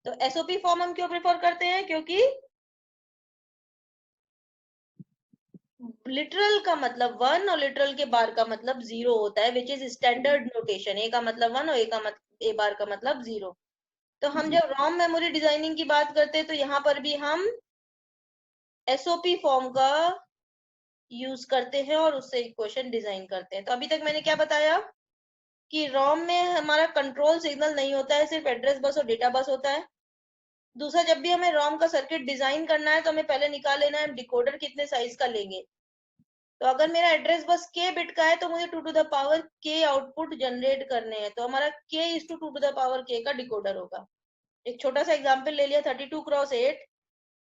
तो SOP form हम क्यों प्रेफर करते हैं? क्योंकि लिटरल का मतलब 1 और लिटरल के बार का मतलब 0 होता है, विच इज स्टैंडर्ड नोटेशन। ए का मतलब 1 और ए बार का मतलब 0। तो हम जब रॉम मेमोरी डिजाइनिंग की बात करते हैं तो यहाँ पर भी हम एसओपी फॉर्म का यूज करते हैं और उससे इक्वेशन डिजाइन करते हैं। तो अभी तक मैंने क्या बताया कि रॉम में हमारा कंट्रोल सिग्नल नहीं होता है, सिर्फ एड्रेस बस और डेटा बस होता है। दूसरा, जब भी हमें रॉम का सर्किट डिजाइन करना है तो हमें पहले निकाल लेना है डिकोडर कितने साइज का लेंगे। तो अगर मेरा एड्रेस बस k बिट का है तो मुझे 2 to the power k output generate करने हैं, तो हमारा k is two 2 to the power k का डिकोडर होगा। एक छोटा सा एग्जांपल ले लिया 32x8,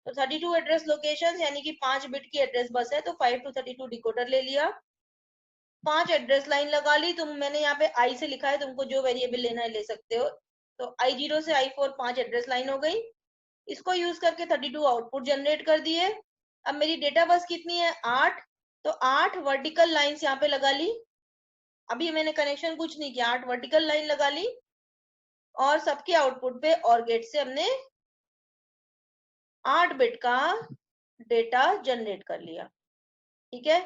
तो 32 एड्रेस लोकेशंस यानी कि 5 बिट की एड्रेस बस है, तो 5 to 32 डिकोडर ले लिया। 5 एड्रेस लाइन लगा ली। मैंने यहाँ पे i से लिखा है, तुमको जो वेरिएबल लेना है ले सकते हो। तो i0 से i4 5 एड्रेस लाइन हो गई। इसको यूज करके 32 आउटपुट जनरेट कर दिए। अब मेरी डेटा बस कितनी है? 8। तो 8 वर्टिकल लाइंस यहाँ पे लगा ली। अभी मैंने कनेक्शन कुछ नहीं किया, 8 वर्टिकल लाइन लगा ली और सबके आउटपुट पे और गेट से हमने 8 बिट का डेटा जनरेट कर लिया। ठीक है,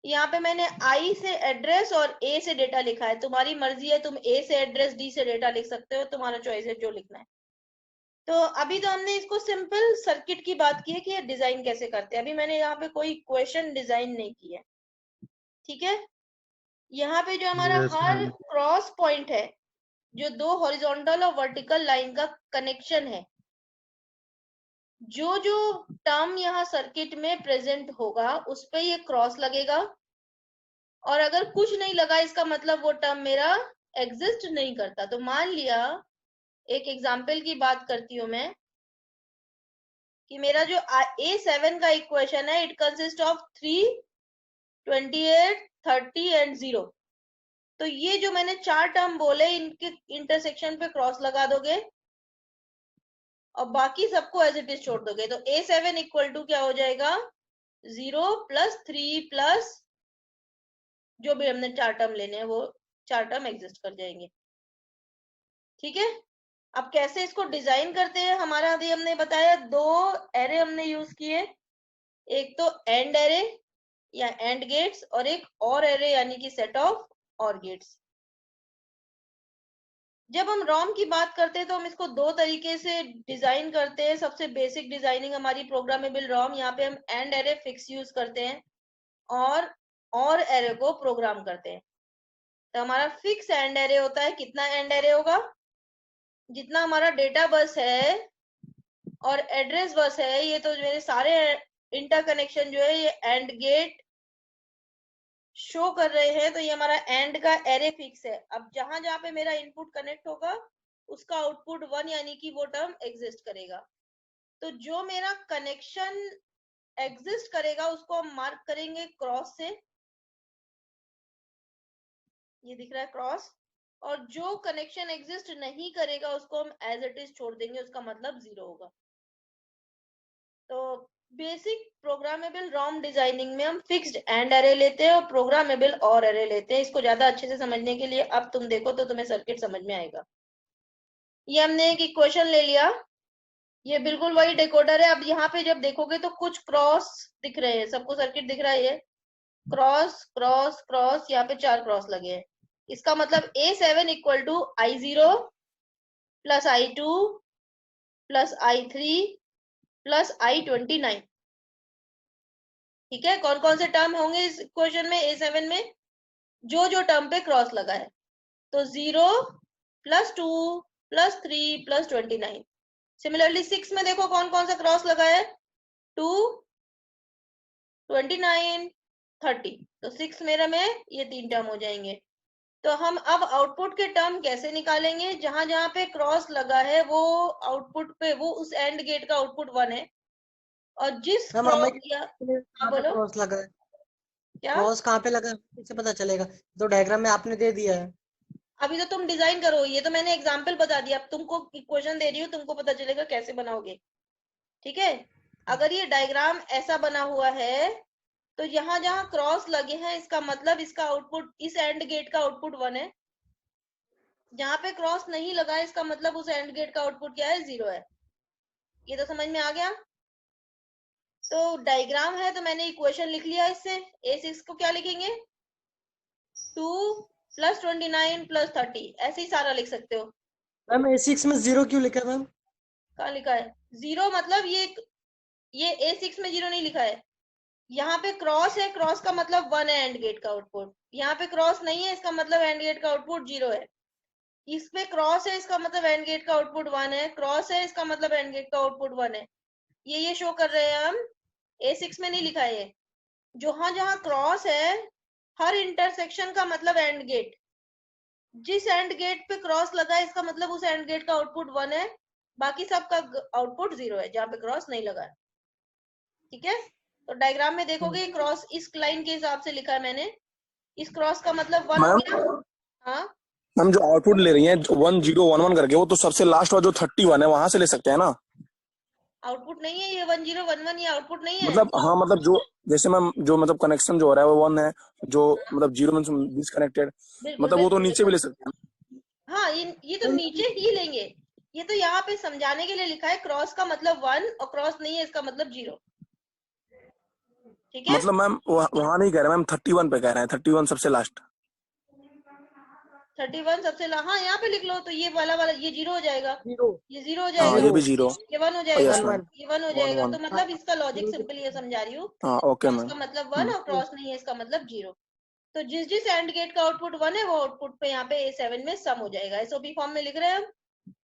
यहाँ पे मैंने आई से एड्रेस और ए से डेटा लिखा है। तुम्हारी मर्जी है, तुम ए से एड्रेस डी से डेटा लिख सकते हो, तुम्हारा चॉइस है जो लिखना है। तो अभी तो हमने इसको सिंपल सर्किट की बात की है कि ये डिजाइन कैसे करते हैं। अभी मैंने यहाँ पे कोई इक्वेशन डिजाइन नहीं की है। ठीक है, यहाँ पे जो हमारा यस हर मैम। क्रॉस पॉइंट है, जो 2 हॉरिजॉन्टल और वर्टिकल लाइन का कनेक्शन है, जो जो टर्म यहाँ सर्किट में प्रेजेंट होगा उस पे ये क्रॉस लगेगा। और अगर कुछ नहीं लगा इसका मतलब वो टर्म मेरा एग्जिस्ट नहीं करता। तो मान लिया, एक एग्जाम्पल की बात करती हूँ मैं, कि मेरा जो A7 का इक्वेशन है, इट कंसिस्ट ऑफ 3, 28, 30 एंड 0। तो ये जो मैंने 4 टर्म बोले, इनके इंटरसेक्शन पे क्रॉस लगा दोगे और बाकी सबको एज इट इज छोड़ दोगे। तो A7 इक्वल टू क्या हो जाएगा? 0 प्लस 3 प्लस जो भी हमने 4 टर्म लेने हैं वो 4 टर्म एग्जिस्ट कर जाएंगे। ठीक है, अब कैसे इसको डिजाइन करते हैं? हमारा अभी हमने बताया 2 एरे हमने यूज किए, एक तो एंड एरे या एंड गेट्स और एक और एरे यानी कि सेट ऑफ और गेट्स। जब हम रॉम की बात करते हैं तो हम इसको 2 तरीके से डिजाइन करते हैं। सबसे बेसिक डिजाइनिंग हमारी प्रोग्रामेबल रॉम, यहाँ पे हम एंड एरे फिक्स यूज करते हैं और एरे को प्रोग्राम करते हैं। तो हमारा फिक्स एंड एरे होता है, कितना एंड एरे होगा? जितना हमारा डेटा बस है और एड्रेस बस है, ये तो मेरे सारे इंटरकनेक्शन जो है ये एंड गेट शो कर रहे हैं, तो ये हमारा एंड का एरे फिक्स है। अब जहां जहां पे मेरा इनपुट कनेक्ट होगा उसका आउटपुट 1 यानी कि वो टर्म एग्जिस्ट करेगा। तो जो मेरा कनेक्शन एग्जिस्ट करेगा उसको हम मार्क करेंगे क्रॉस से, ये दिख रहा है क्रॉस। और जो कनेक्शन एग्जिस्ट नहीं करेगा उसको हम एज इट इज छोड़ देंगे, उसका मतलब 0 होगा। तो बेसिक प्रोग्रामेबल रॉम डिजाइनिंग में हम फिक्स्ड एंड एरे लेते हैं और प्रोग्रामेबल और एरे लेते हैं। इसको ज्यादा अच्छे से समझने के लिए अब तुम देखो तो तुम्हें सर्किट समझ में आएगा। ये हमने एक इक्वेशन ले लिया, ये बिल्कुल वही डिकोडर है। अब यहाँ पे जब देखोगे तो कुछ क्रॉस दिख रहे हैं, सबको सर्किट दिख रहा है, ये क्रॉस क्रॉस क्रॉस, यहाँ पे 4 क्रॉस लगे हैं। इसका मतलब A7 equal to I0 plus I2 plus I3 plus I29। ठीक है, कौन कौन से टर्म होंगे इस इक्वेशन में? A7 में जो जो टर्म पे क्रॉस लगा है, तो 0 प्लस 2 प्लस 3 प्लस 29। सिमिलरली 6 में देखो कौन कौन सा क्रॉस लगा है, 2, 29, 30। तो 6 मेरा में ये 3 टर्म हो जाएंगे। तो हम अब आउटपुट के टर्म कैसे निकालेंगे? जहां जहां पे क्रॉस लगा है वो आउटपुट पे, वो उस एंड गेट का आउटपुट 1 है। और जिस मैम हमें क्रॉस या, हाँ कहाँ पे बोलो क्रॉस लगा है? क्या? क्रॉस कहाँ पे लगा है कैसे पता चलेगा? तो डायग्राम में आपने दे दिया है। अभी तो तुम डिजाइन करो, ये तो मैंने एग्जाम्पल बता दिया, अब तुमको इक्वेशन दे रही हूँ, तुमको पता चलेगा कैसे बनाओगे। ठीक है, अगर ये डायग्राम ऐसा बना हुआ है तो जहां जहां क्रॉस लगे हैं इसका मतलब इसका आउटपुट, इस एंड गेट का आउटपुट 1 है। जहाँ पे क्रॉस नहीं लगा इसका मतलब उस एंड गेट का आउटपुट क्या है, 0 है। ये तो समझ में आ गया। तो डायग्राम है तो मैंने इक्वेशन लिख लिया इससे। A6 को क्या लिखेंगे, 2 + 29 + 30, ऐसे ही सारा लिख सकते हो। मैम A6 में 0 क्यों लिखा मैम? कहाँ लिखा है 0? मतलब ये A6 में 0 नहीं लिखा है, यहाँ पे क्रॉस है, क्रॉस का मतलब 1 है एंड गेट का आउटपुट। यहाँ पे क्रॉस नहीं है, इसका मतलब एंड गेट का आउटपुट 0 है। इस पे क्रॉस है, इसका मतलब एंड गेट का आउटपुट 1 है। क्रॉस है, इसका मतलब एंड गेट का आउटपुट 1 है। ये शो कर रहे हैं हम। A6 में नहीं लिखा है ये। जहां जहां क्रॉस है, हर इंटरसेक्शन का मतलब एंड गेट। जिस एंड गेट पे क्रॉस लगा है, इसका मतलब उस एंड गेट का आउटपुट 1 है। बाकी सबका आउटपुट 0 है जहां पे क्रॉस नहीं लगा है। ठीक है, तो डायग्राम में देखोगे क्रॉस इस लाइन के हिसाब से लिखा है मैंने। इस क्रॉस का मतलब 1 हो गया। मैम हाँ, मैम जो आउटपुट ले रही हैं 1011 करके, वो तो सबसे लास्ट वाला जो 31 है वहां से ले सकते हैं ना? आउटपुट नहीं है ये 1011, ये आउटपुट नहीं है। मतलब हाँ, मतलब जो जैसे मैम जो मतलब कनेक्शन जो हो रहा है वो 1 है, जो मतलब 0 में डिसकनेक्टेड, बिल्कुल मतलब वो तो बिल्कुल नीचे भी बिल्कुल। ले सकते हैं। हाँ, ये तो नीचे ही लेंगे। ये तो यहाँ पे समझाने के लिए लिखा है, क्रॉस का मतलब 1 और क्रॉस नहीं है इसका मतलब 0। ठीक है, मतलब मैम वहां नहीं कह रहे मैम, 31 पे कह रहे हैं, 31 सबसे लास्ट। 31 सबसे हाँ यहाँ पे लिख लो तो ये वाला ये 0 हो जाएगा। 0 ये 0 हो हाँ, जाएगा। ये भी 0 0। ये 1 हो जाएगा। Yes ma'am. 1 ये 1 हो 1 जाएगा। 1। तो मतलब इसका लॉजिक सिंपल ये समझा रही हूँ। हाँ ओके क्रॉस मैम। का मतलब 1 और क्रॉस नहीं है इसका मतलब 0। तो जिस जिस एंड गेट का आउटपुट 1 है, वो आउटपुट पे यहाँ पे A7 में सम हो जाएगा। एसओपी फॉर्म में लिख रहे हैं हम।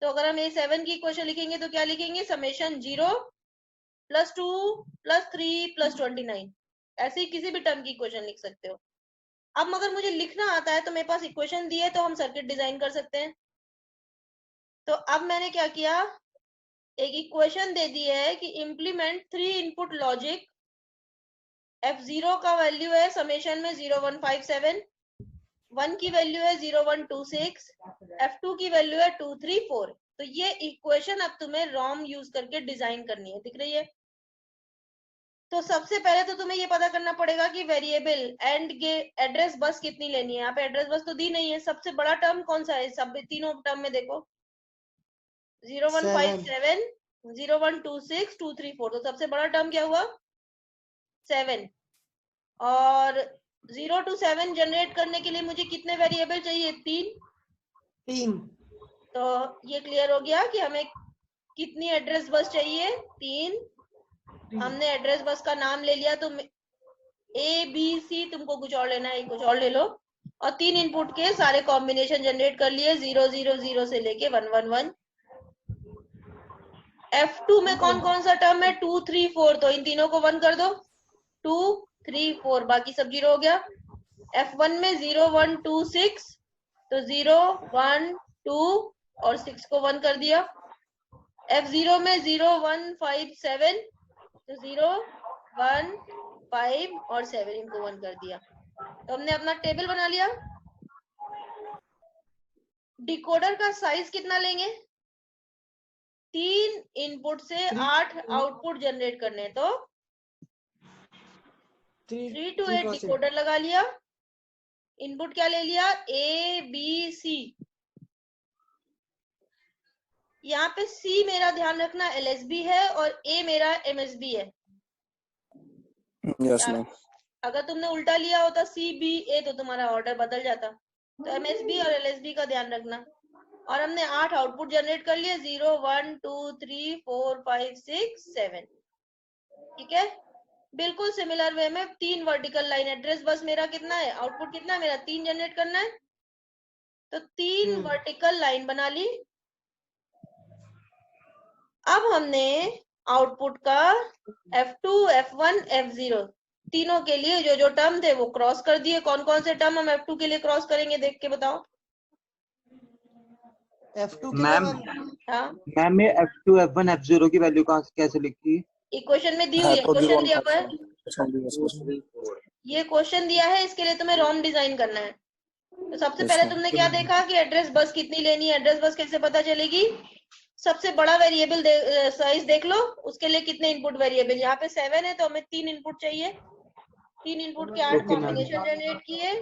तो अगर हम A7 की इक्वेशन लिखेंगे तो क्या लिखेंगे, समेशन 0 + 2 + 3 + 29। ऐसे ही किसी भी टर्म की इक्वेशन लिख सकते हो। अब अगर मुझे लिखना आता है तो मेरे पास इक्वेशन दी है, तो हम सर्किट डिजाइन कर सकते हैं। तो अब मैंने क्या किया, एक इक्वेशन दे दी है कि इम्प्लीमेंट 3 इनपुट लॉजिक। F0 का वैल्यू है समेशन में 0157, 1 की वैल्यू है 0126, F2 की वैल्यू है 234। तो ये इक्वेशन अब तुम्हें ROM यूज करके डिजाइन करनी है। दिख रही है? तो सबसे पहले तो तुम्हें ये पता करना पड़ेगा कि वेरिएबल एंड के एड्रेस बस कितनी लेनी है। यहाँ पे एड्रेस बस तो दी नहीं है। सबसे बड़ा टर्म कौन सा है सब तीनों टर्म में? देखो 0157, 0126, 234। तो सबसे बड़ा टर्म क्या हुआ, 7। और 0 to 7 जनरेट करने के लिए मुझे कितने वेरिएबल चाहिए, 3। तो ये क्लियर हो गया कि हमें कितनी एड्रेस बस चाहिए, 3। हमने एड्रेस बस का नाम ले लिया। तो ABC, तुमको कुछ और लेना है कुछ और ले लो। और 3 इनपुट के सारे कॉम्बिनेशन जनरेट कर लिए, 0 0 0 से लेके 1 1 1। F2 में कौन कौन सा टर्म है, 2 3 4। तो इन तीनों को 1 कर दो, 2 3 4, बाकी सब 0 हो गया। F1 में 0 1 2 6, तो 0 1 2 और 6 को 1 कर दिया। F0 में 0 1 5 7, तो 0 1 5 और 7 इनको 1 कर दिया। तो हमने अपना टेबल बना लिया। डिकोडर का साइज कितना लेंगे, 3 इनपुट से 8 आउटपुट जनरेट करने। तो 3 to 8 डिकोडर लगा लिया। इनपुट क्या ले लिया, ABC। यहाँ पे C मेरा ध्यान रखना LSB है और A मेरा MSB है। Yes ma'am. अगर तुमने उल्टा लिया होता CBA तो तुम्हारा ऑर्डर बदल जाता। तो MSB और LSB का ध्यान रखना। और हमने 8 आउटपुट जनरेट कर लिए, 0 1 2 3 4 5 6 7। ठीक है, बिल्कुल सिमिलर वे में 3 वर्टिकल लाइन। एड्रेस बस मेरा कितना है, आउटपुट कितना है मेरा, 3 जनरेट करना है। तो 3 वर्टिकल लाइन बना ली। अब हमने आउटपुट का F2 F1 F0 तीनों के लिए जो जो टर्म थे वो क्रॉस कर दिए। कौन कौन से टर्म हम F2 के लिए क्रॉस करेंगे, देख के बताओ। F2 के मैम हाँ, मैम ये F2 F1 F0 की वैल्यू कैसे लिखी? इक्वेशन में दी हुई है, क्वेश्चन दिया हुआ है। ये क्वेश्चन दिया है, इसके लिए तुम्हें ROM डिजाइन करना है। तो सबसे पहले तुमने क्या देखा कि एड्रेस बस कितनी लेनी है। एड्रेस बस कैसे पता चलेगी, सबसे बड़ा वेरिएबल साइज देख लो, उसके लिए कितने इनपुट वेरिएबल। यहाँ पे 7 है तो हमें 3 इनपुट चाहिए। 3 इनपुट के 8 कॉम्बिनेशन जनरेट किए।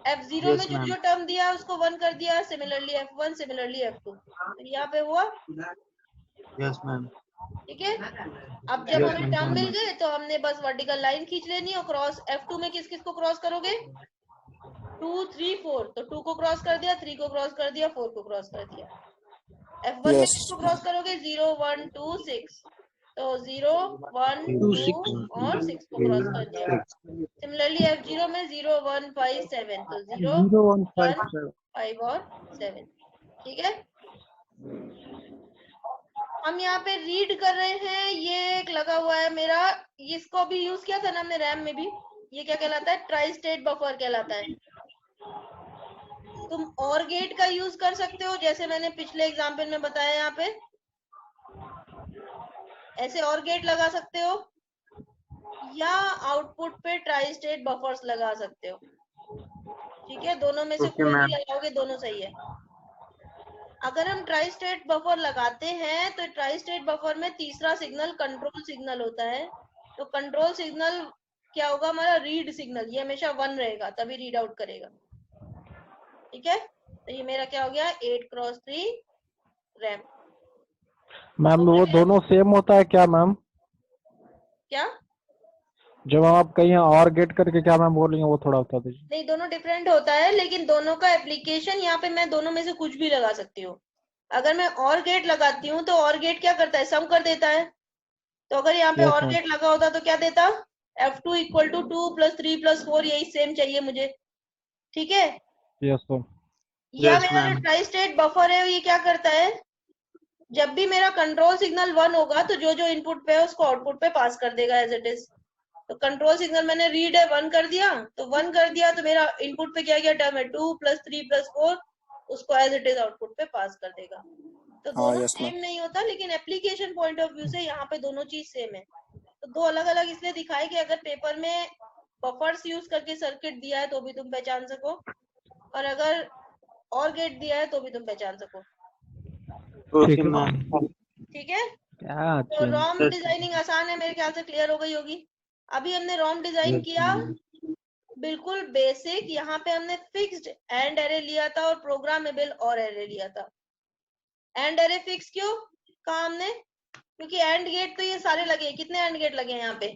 F0 Yes, में जो ma'am. जो टर्म दिया उसको 1 कर दिया, सिमिलरली F1, सिमिलरली F2, तो यहाँ पे हुआ। Yes, ma'am. ठीक है, अब जब Yes, हमें ma'am. टर्म समझ मिल गया. गए तो हमने बस वर्टिकल लाइन खींच लेनी और क्रॉस F2 में किस किस को क्रॉस करोगे, 2 3 4, तो 2 को क्रॉस कर दिया, 3 को क्रॉस कर दिया, 4 को क्रॉस कर दिया। F1 में यस किसको क्रॉस करोगे, 0 1 2 6, तो 0 1 2 2 6 और 6 को क्रॉस कर दिया। 6. सिमिलरली F0 में 0 1 5 7, तो 0 0 1 5 1 7. 5 और 7। ठीक है, हम यहाँ पे रीड कर रहे हैं, ये एक लगा हुआ है मेरा, इसको भी यूज किया था ना हमने रैम में भी, ये क्या कहलाता है, ट्राई स्टेट बफर कहलाता है। तुम और गेट का यूज कर सकते हो, जैसे मैंने पिछले एग्जाम्पल में बताया, यहाँ पे ऐसे और गेट लगा सकते हो, या आउटपुट पे ट्राई स्टेट बफर्स लगा सकते हो। ठीक है, दोनों में से Okay, कोई भी ma'am. लगाओगे दोनों सही है। अगर हम ट्राई स्टेट बफर लगाते हैं तो ट्राई स्टेट बफर में तीसरा सिग्नल कंट्रोल सिग्नल होता है, तो कंट्रोल सिग्नल क्या होगा, हमारा रीड सिग्नल, ये हमेशा 1 रहेगा, तभी रीड आउट करेगा। ठीक है, तो ये मेरा क्या हो गया, 8x3 रैम। मैम वो दोनों सेम होता है क्या मैम? क्या, जब आप कहीं और गेट करके क्या मैम बोल रही हैं वो थोड़ा बता दीजिए। नहीं, दोनों डिफरेंट होता है, लेकिन दोनों का एप्लीकेशन, यहाँ पे मैं दोनों में से कुछ भी लगा सकती हूँ। अगर मैं और गेट लगाती हूँ तो और गेट क्या करता है, सम कर देता है, तो अगर यहाँ पे यस और मैम. गेट लगा होता तो क्या देता, F2 इक्वल टू 2 + 3 + 4, यही सेम चाहिए मुझे। ठीक है, यस मैम. या Yes, मेरा जो ma'am. ट्राई स्टेट बफर है ये क्या करता है, जब भी मेरा कंट्रोल सिग्नल 1 होगा तो जो जो इनपुट पे है उसको आउटपुट पे पास कर देगा एज इट इज। तो कंट्रोल सिग्नल मैंने रीड है 1 कर दिया, तो 1 कर दिया तो मेरा इनपुट पे क्या क्या टर्म है, 2 + 3 + 4, उसको एज इट इज आउटपुट पे पास कर देगा। तो हाँ दोनों यस मैम सेम नहीं होता, लेकिन एप्लीकेशन पॉइंट ऑफ व्यू से यहाँ पे दोनों चीज सेम है। तो दो अलग अलग इसलिए दिखाए कि अगर पेपर में बफर्स यूज करके सर्किट दिया है तो भी तुम पहचान सको, और अगर और गेट दिया है तो भी तुम पहचान सको। ठीक Okay, है ma'am. ठीक है, क्या तो रॉम Yes, डिजाइनिंग आसान है, मेरे ख्याल से क्लियर हो गई होगी। अभी हमने रॉम डिजाइन yes, किया, ma'am. बिल्कुल बेसिक। यहाँ पे हमने फिक्स्ड एंड एरे लिया था और प्रोग्रामेबल और एरे लिया था। एंड एरे फिक्स क्यों कहा हमने, क्योंकि एंड गेट तो ये सारे लगे, कितने एंड गेट लगे हैं यहाँ पे,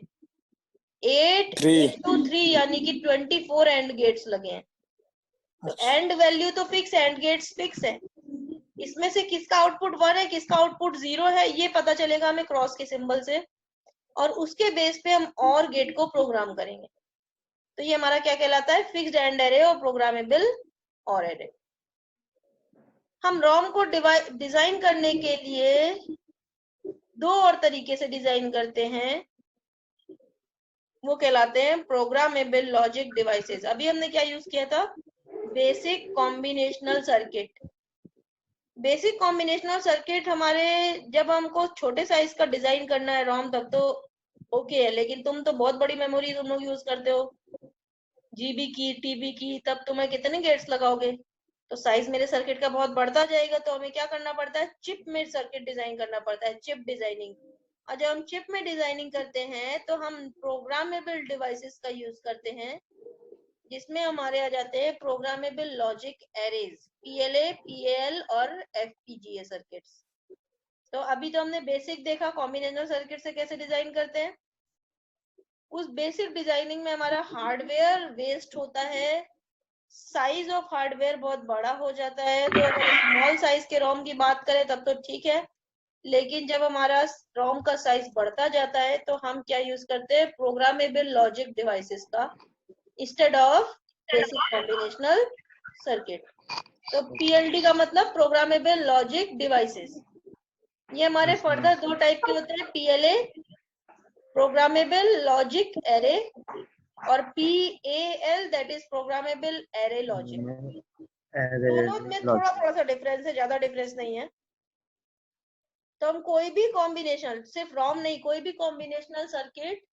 8 3 into 3 यानी कि 24 एंड गेट्स लगे हैं। तो एंड वैल्यू तो फिक्स है, एंड गेट्स फिक्स है, इसमें से किसका आउटपुट 1 है किसका आउटपुट 0 है ये पता चलेगा हमें क्रॉस के सिंबल से, और उसके बेस पे हम और गेट को प्रोग्राम करेंगे। तो ये हमारा क्या कहलाता है, फिक्स्ड एंड एरे और प्रोग्रामेबल और एरे। हम रॉम को डिजाइन करने के लिए दो और तरीके से डिजाइन करते हैं, वो कहलाते हैं प्रोग्रामेबल लॉजिक डिवाइसेस। अभी हमने क्या यूज किया था, basic combinational circuit. Basic combinational circuit हमारे, जब हमको छोटे साइज का डिजाइन करना है रॉम तब तो ओके है, लेकिन तुम तो बहुत बड़ी मेमोरी तुम लोग यूज करते हो, जीबी की टीबी की, तब तुम्हें कितने गेट्स लगाओगे, तो साइज मेरे सर्किट का बहुत बढ़ता जाएगा। तो हमें क्या करना पड़ता है, चिप में सर्किट डिजाइन करना पड़ता है, चिप डिजाइनिंग। और जब हम चिप में डिजाइनिंग करते हैं तो हम प्रोग्रामेबल डिवाइसेस का यूज करते हैं, जिसमें हमारे आ जाते हैं programmable logic arrays, PLA, PL और एफपीजीए सर्किट्स। तो अभी तो हमने बेसिक देखा कॉम्बिनेशनल सर्किट से कैसे डिजाइन करते हैं। उस बेसिक डिजाइनिंग में हमारा हार्डवेयर वेस्ट होता है, साइज ऑफ हार्डवेयर बहुत बड़ा हो जाता है। तो अगर स्मॉल साइज के रोम की बात करें तब तो ठीक है, लेकिन जब हमारा रोम का साइज बढ़ता जाता है तो हम क्या यूज करते हैं, प्रोग्रामेबल लॉजिक डिवाइसेस का instead of basic combinational circuit. तो पीएलडी का मतलब प्रोग्रामेबल लॉजिक डिवाइसेस। ये हमारे फर्दर दो टाइप के होते हैं, पीएलए प्रोग्रामेबल लॉजिक एरे और PAL that is programmable array logic. दोनों में थोड़ा थोड़ा सा डिफरेंस है, ज्यादा डिफरेंस नहीं है। तो हम कोई भी कॉम्बिनेशन, सिर्फ रॉम नहीं, कोई भी कॉम्बिनेशनल सर्किट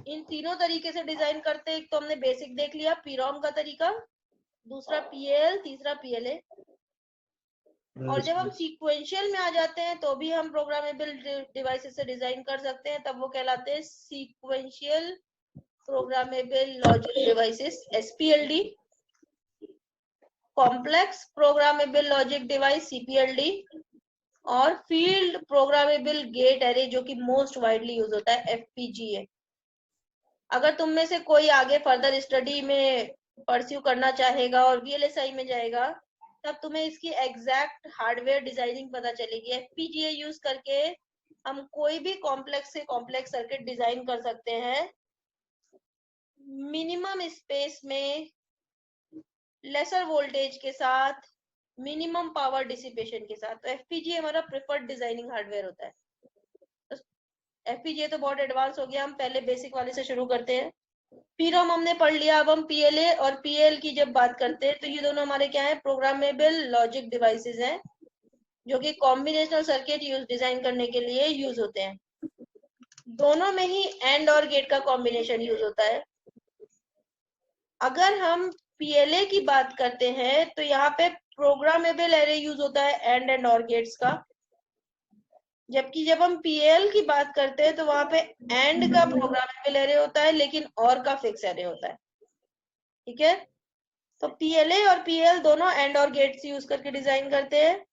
इन तीनों तरीके से डिजाइन करते हैं। एक तो हमने बेसिक देख लिया पीरॉम का तरीका, दूसरा पीएल, तीसरा पीएलए। और जब हम सीक्वेंशियल में आ जाते हैं तो भी हम प्रोग्रामेबल डिवाइसेस से डिजाइन कर सकते हैं, तब वो कहलाते हैं sequential programmable logic devices SPLD, complex programmable logic device CPLD, और फील्ड प्रोग्रामेबल गेट एरे जो कि मोस्ट वाइडली यूज होता है FPGA। अगर तुम में से कोई आगे फर्दर स्टडी में परस्यू करना चाहेगा और VLSI में जाएगा, तब तुम्हें इसकी एग्जैक्ट हार्डवेयर डिजाइनिंग पता चलेगी। FPGA यूज करके हम कोई भी कॉम्प्लेक्स से कॉम्प्लेक्स सर्किट डिजाइन कर सकते हैं मिनिमम स्पेस में, लेसर वोल्टेज के साथ, मिनिमम पावर डिसिपेशन के साथ। तो FPGA हमारा प्रेफर्ड डिजाइनिंग हार्डवेयर होता है। तो FPGA तो बहुत एडवांस हो गया, हम पहले बेसिक वाले से शुरू करते हैं। PROM हमने पढ़ लिया, अब हम PLA और PL की जब बात करते हैं तो ये दोनों हमारे क्या है, प्रोग्रामेबल लॉजिक डिवाइसेस हैं जो कि कॉम्बिनेशनल सर्किट डिजाइन करने के लिए यूज होते हैं। दोनों में ही एंड और गेट का कॉम्बिनेशन यूज होता है। अगर हम PLA की बात करते हैं तो यहाँ पे प्रोग्रामेबल एरे यूज होता है एंड और गेट्स का, जबकि जब हम PL की बात करते हैं तो वहां पे एंड का प्रोग्रामेबल एरे होता है लेकिन और का फिक्स एरे होता है। ठीक है, तो PLA और PL दोनों एंड और गेट्स यूज करके डिजाइन करते हैं।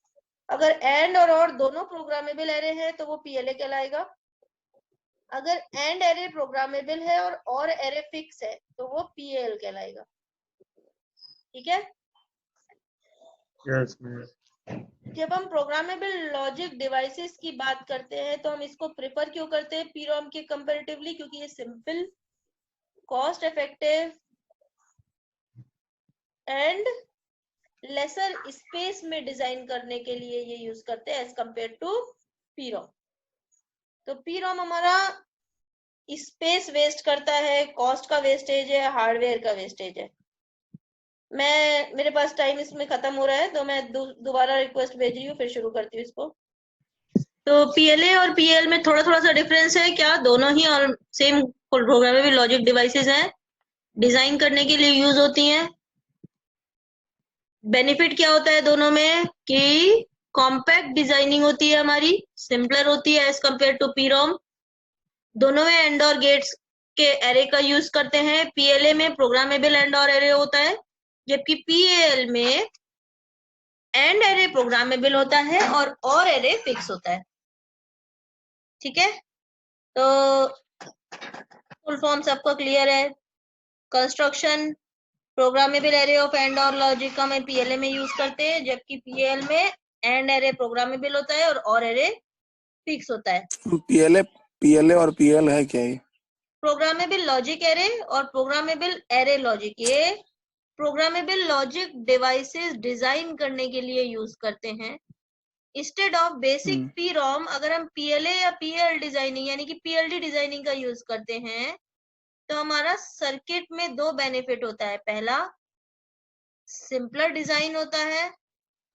अगर एंड और दोनों प्रोग्रामेबल एरे है तो वो PLA कहलाएगा। अगर एंड एरे प्रोग्रामेबल है और एरे फिक्स है तो वो PL कहलाएगा। ठीक है, यस मैम। जब हम प्रोग्रामेबल लॉजिक डिवाइसेस की बात करते हैं तो हम इसको प्रेफर क्यों करते हैं PROM के कंपैरेटिवली? क्योंकि ये simple, cost effective and lesser space में डिजाइन करने के लिए ये यूज करते हैं एज कंपेयर टू PROM। तो PROM हमारा स्पेस वेस्ट करता है, कॉस्ट का वेस्टेज है, हार्डवेयर का वेस्टेज है। मेरे पास टाइम इसमें खत्म हो रहा है तो मैं दोबारा रिक्वेस्ट भेज रही हूँ, फिर शुरू करती हूँ इसको। तो PLA और PL में थोड़ा थोड़ा सा डिफरेंस है क्या? दोनों ही और सेम प्रोग्रामेबल लॉजिक डिवाइसेस हैं, डिजाइन करने के लिए यूज होती हैं। बेनिफिट क्या होता है दोनों में कि कॉम्पैक्ट डिजाइनिंग होती है हमारी, सिंपलर होती है एज कंपेयर टू PROM। दोनों में एंड और गेट्स के एरे का यूज करते हैं। PLA में प्रोग्रामेबल एंड और एरे होता है, जबकि PAL में एंड एरे प्रोग्रामेबल होता है और एरे फिक्स होता है। ठीक है, तो फुल फॉर्म सबको क्लियर है? Construction programmable array of and और लॉजिक का हम PLA में यूज करते हैं, जबकि PL में एंड एरे प्रोग्रामेबल होता है और एरे फिक्स होता है। PLA और PL है क्या ये? प्रोग्रामेबल लॉजिक एरे और प्रोग्रामेबल एरे लॉजिक, ये प्रोग्रामेबल लॉजिक डिवाइसेस डिजाइन करने के लिए यूज करते हैं। इंस्टेड ऑफ बेसिक PROM अगर हम PLA या PL डिजाइनिंग यानी कि PLD डिजाइनिंग का यूज करते हैं तो हमारा सर्किट में दो बेनिफिट होता है। पहला, सिंपलर डिजाइन होता है,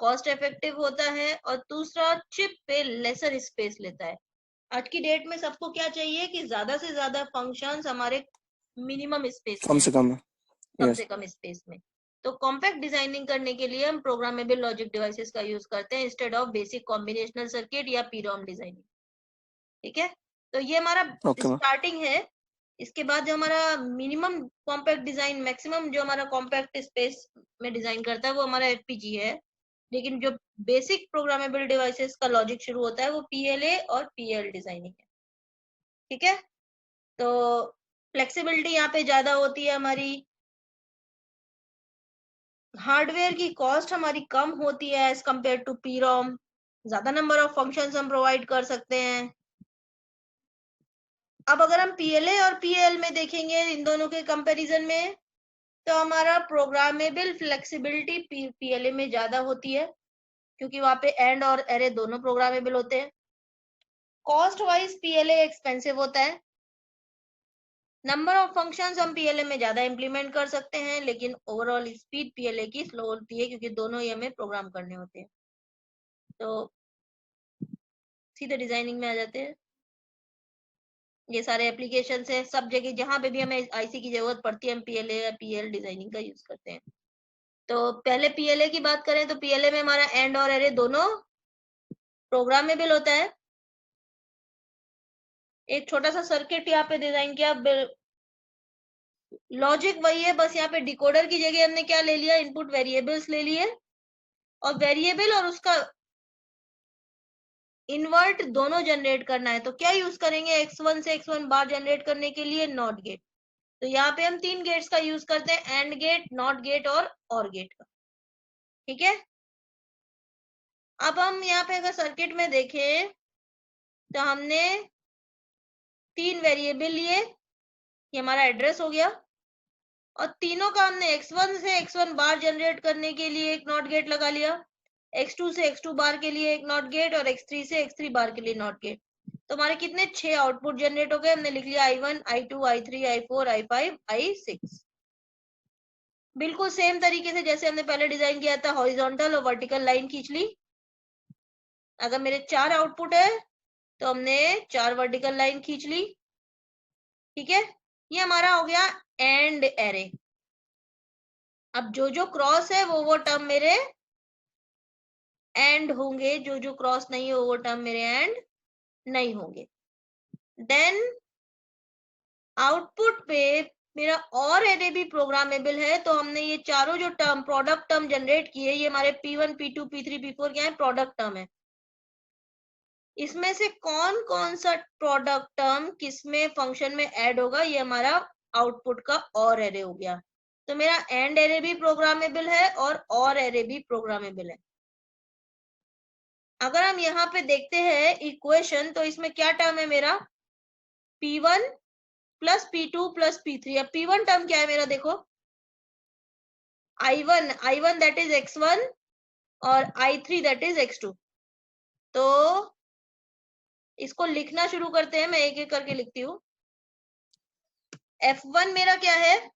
कॉस्ट इफेक्टिव होता है, और दूसरा, चिप पे लेसर स्पेस लेता है। आज की डेट में सबको क्या चाहिए कि ज्यादा से ज्यादा फंक्शंस हमारे मिनिमम स्पेस में, कम से कम है। कम Yes. से कम स्पेस में। तो कॉम्पैक्ट डिजाइनिंग करने के लिए हम प्रोग्रामेबल लॉजिक डिवाइसेस का यूज करते हैं instead of basic combinational circuit या PROM डिजाइनिंग। ठीक है, तो ये हमारा Okay, ma'am. स्टार्टिंग है। इसके बाद जो हमारा मिनिमम कॉम्पैक्ट डिजाइन, मैक्सिमम जो हमारा कॉम्पैक्ट स्पेस में डिजाइन करता है वो हमारा FPGA है, लेकिन जो बेसिक प्रोग्रामेबल डिवाइसेस का लॉजिक शुरू होता है वो PLA और PL डिजाइनिंग है। ठीक है, तो फ्लेक्सिबिलिटी यहाँ पे ज्यादा होती है हमारी, हार्डवेयर की कॉस्ट हमारी कम होती है एज कंपेयर टू PROM, ज्यादा नंबर ऑफ फंक्शंस हम प्रोवाइड कर सकते हैं। अब अगर हम PLA और PL में देखेंगे इन दोनों के कंपैरिजन में, तो हमारा प्रोग्रामेबल फ्लेक्सिबिलिटी PLA में ज्यादा होती है क्योंकि वहां पे एंड और एरे दोनों प्रोग्रामेबल होते हैं। कॉस्ट वाइज PLA एक्सपेंसिव होता है, नंबर ऑफ फंक्शंस हम PLA में ज्यादा इंप्लीमेंट कर सकते हैं, लेकिन ओवरऑल स्पीड PLA की स्लो होती है क्योंकि दोनों ही हमें प्रोग्राम करने होते हैं। तो सीधे डिजाइनिंग में आ जाते हैं। ये सारे एप्लीकेशन है, सब जगह जहां पे भी हमें IC की जरूरत पड़ती है हम PLA या PL डिजाइनिंग का यूज करते हैं। तो पहले PLA की बात करें तो PLA में हमारा एंड और एरे दोनों प्रोग्रामेबल होता है। एक छोटा सा सर्किट यहाँ पे डिजाइन किया, लॉजिक वही है, बस यहाँ पे डिकोडर की जगह हमने क्या ले लिया, इनपुट वेरिएबल्स ले लिए, और वेरिएबल और उसका इन्वर्ट दोनों जनरेट करना है। तो क्या यूज करेंगे, x1 से x1 बार जनरेट करने के लिए नॉट गेट। तो यहाँ पे हम 3 गेट्स का यूज करते हैं, एंड गेट, नॉट गेट और OR गेट का। ठीक है, अब हम यहाँ पे अगर सर्किट में देखें तो हमने 3 वेरिएबल लिए, ये हमारा एड्रेस हो गया, और तीनों का हमने x1 से x1 बार जनरेट करने के लिए एक नॉट गेट लगा लिया, x2 से x2 बार के लिए एक नॉट गेट, और x3 से x3 बार के लिए नॉट गेट। तो हमारे कितने 6 आउटपुट जनरेट हो गए। हमने लिख लिया I1, I2, I3, I4, I5, I6। बिल्कुल सेम तरीके से जैसे हमने पहले डिजाइन किया था, हॉरिजॉन्टल और वर्टिकल लाइन खींच ली। अगर मेरे 4 आउटपुट है तो हमने 4 वर्टिकल लाइन खींच ली। ठीक है, ये हमारा हो गया एंड एरे। अब जो क्रॉस है वो टर्म मेरे एंड होंगे, जो क्रॉस नहीं हो वो टर्म मेरे एंड नहीं होंगे। देन आउटपुट पे मेरा और एरे भी प्रोग्रामेबल है, तो हमने ये चारों जो टर्म प्रोडक्ट टर्म जनरेट किए, ये हमारे P1, P2, P3, P4 क्या है, प्रोडक्ट टर्म है। इसमें से कौन कौन सा प्रोडक्ट टर्म किसमें फंक्शन में ऐड होगा, ये हमारा आउटपुट का और एरे हो गया। तो मेरा एंड एरे भी प्रोग्रामेबल है और एरे भी प्रोग्रामेबल है। अगर हम यहाँ पे देखते हैं इक्वेशन, तो इसमें क्या टर्म है मेरा, P1 plus P2 plus P3। अब P1 टर्म क्या है मेरा, देखो I1 दैट इज x1 और I3 दैट इज x2। तो इसको लिखना शुरू करते हैं, मैं एक एक करके लिखती हूँ। F1 मेरा क्या है,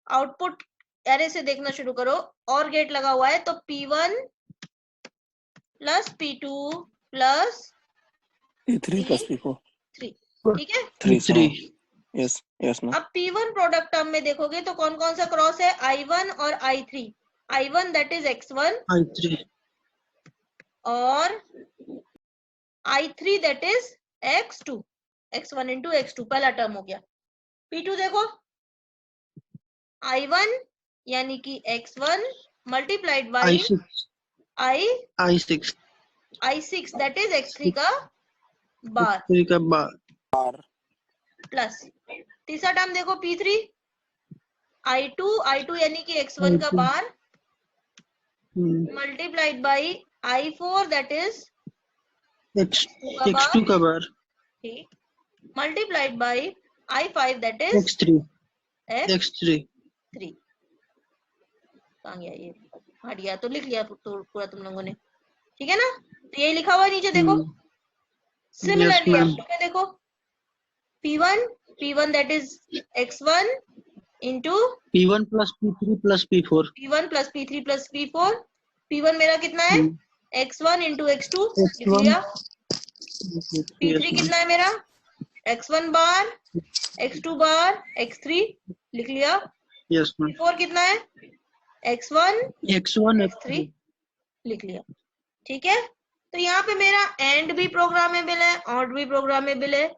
आउटपुट एरे से देखना शुरू करो, और गेट लगा हुआ है, तो P1 plus P2 plus P3 plus P4 ठीक है, 3 यस मैम। अब P1 प्रोडक्ट टर्म में देखोगे तो कौन कौन सा क्रॉस है, I1 और I3। I1 that is x1 I3 और I3 that is x2, x1 into x2 पहला टर्म हो गया। P2 देखो, I1 यानी कि x1 multiplied by I6 that is x3 का बार प्लस तीसरा टर्म देखो P3 I2 यानी कि x1 का bar multiplied by I4 that is x2 का बार ठीक, multiplied by I5 that is x3 कहाँ गया ये, हट गया, तो लिख लिया तो पूरा तुम लोगों ने। ठीक है ना, तो यही लिखा हुआ है नीचे देखो। सिमिलरली F2 में देखो, P1 that is x1 into P1 plus P3 plus P4 P1 plus P3 plus P4। P1 मेरा कितना है, x1 इंटू x2 लिख लिया। P3 कितना है मेरा, x1 बार x2 बार x3 लिख लिया। Yes ma'am. P4 कितना है, x1 x3 लिख लिया। ठीक है, तो यहाँ पे मेरा एंड भी प्रोग्रामेबल है, ऑड भी प्रोग्रामेबल है।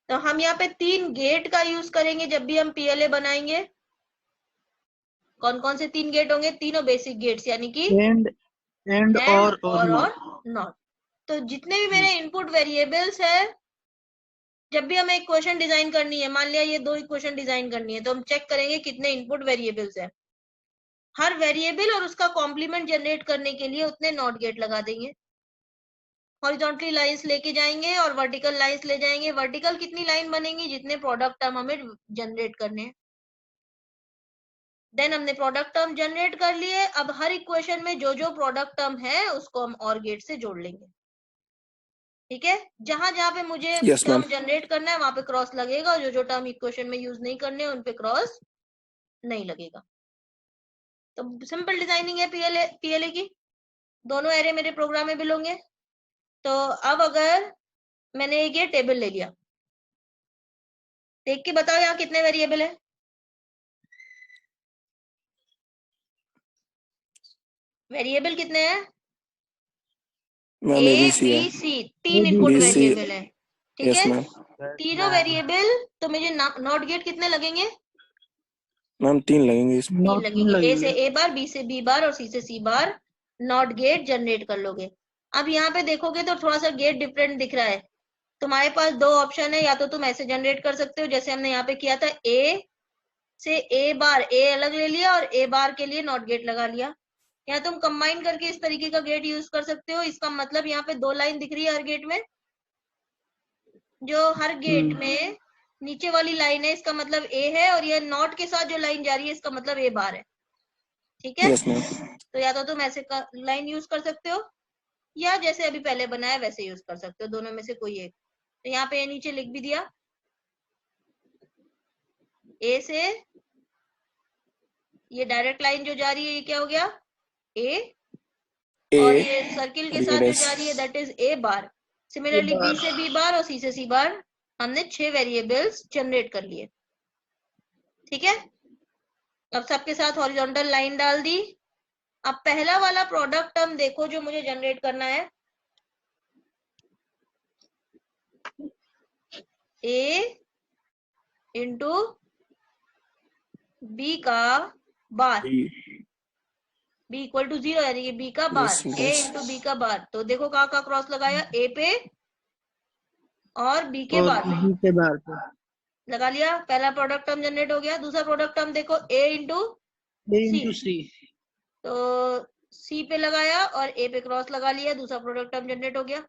तो हम यहाँ पे 3 गेट का यूज करेंगे जब भी हम PLA बनाएंगे। कौन कौन से 3 गेट होंगे, तीनों बेसिक गेट्स, यानी कि एंड और नॉट। तो जितने भी मेरे इनपुट वेरिएबल्स है, जब भी हमें इक्वेशन डिजाइन करनी है, मान लिया ये 2 इक्वेशन डिजाइन करनी है, तो हम चेक करेंगे कितने इनपुट वेरिएबल्स है। हर वेरिएबल और उसका कॉम्प्लीमेंट जनरेट करने के लिए उतने नॉट गेट लगा देंगे। हॉरिजॉन्टली लाइंस लेके जाएंगे और वर्टिकल लाइंस ले जाएंगे। वर्टिकल कितनी लाइन बनेंगी, जितने प्रोडक्ट टर्म हमें जनरेट करने हैं। देन हमने प्रोडक्ट टर्म जनरेट कर लिए। अब हर इक्वेशन में जो प्रोडक्ट टर्म है उसको हम और गेट से जोड़ लेंगे। ठीक है, जहां जहां पे मुझे टर्म जनरेट करना है वहां पे क्रॉस लगेगा, और जो टर्म इक्वेशन में यूज नहीं करने उन पे क्रॉस नहीं लगेगा। तो सिंपल डिजाइनिंग है PLA की। दोनों एरे मेरे प्रोग्रामेबल होंगे। तो अब अगर मैंने ये टेबल ले लिया, देख के बताओ यहाँ कितने वेरिएबल है। वेरिएबल कितने हैं, A B C 3 input variable है। ठीक है, तीनों वेरिएबल। तो मुझे नॉट गेट कितने लगेंगे, मैम 3 लगेंगे इसमें। 3 लगेंगे। ए से ए बार, बी से बी बार और सी से सी बार नॉट गेट जनरेट कर लोगे। अब यहाँ पे देखोगे तो थोड़ा सा गेट डिफरेंट दिख रहा है। तुम्हारे पास 2 ऑप्शन है, या तो तुम ऐसे जनरेट कर सकते हो जैसे हमने यहाँ पे किया था, ए से ए बार, ए अलग ले लिया और ए बार के लिए नॉट गेट लगा लिया, या तुम कंबाइन करके इस तरीके का गेट यूज कर सकते हो। इसका मतलब यहाँ पे 2 लाइन दिख रही है हर गेट में, जो हर गेट में नीचे वाली लाइन है इसका मतलब ए है, और ये नॉट के साथ जो लाइन जा रही है इसका मतलब ए बार है। ठीक है, यस मैम। तो या तो तुम ऐसे लाइन यूज कर सकते हो, या जैसे अभी पहले बनाया वैसे यूज कर सकते हो, दोनों में से कोई एक। तो यहाँ पे नीचे लिख भी दिया, ए से ये डायरेक्ट लाइन जो जा रही है ये क्या हो गया, ए, और ये सर्किल के साथ जो जा रही है that is A bar. Similarly B से बी बार और सी से सी बार हमने 6 वेरिएबल्स जनरेट कर लिए। ठीक है, अब सबके साथ हॉरिजॉन्टल लाइन डाल दी। अब पहला वाला प्रोडक्ट टर्म देखो जो मुझे जनरेट करना है, ए इंटू बी का बार, बी इक्वल टू 0, यानी कि बी का बार, ए इंटू बी का बार। तो देखो कहाँ का क्रॉस लगाया, ए पे और बी के बार पे लगा लिया। पहला प्रोडक्ट टर्म जनरेट हो गया। दूसरा प्रोडक्ट टर्म देखो, ए इंटू सी, तो सी पे लगाया और ए पे क्रॉस लगा लिया, दूसरा प्रोडक्ट टर्म जनरेट हो गया।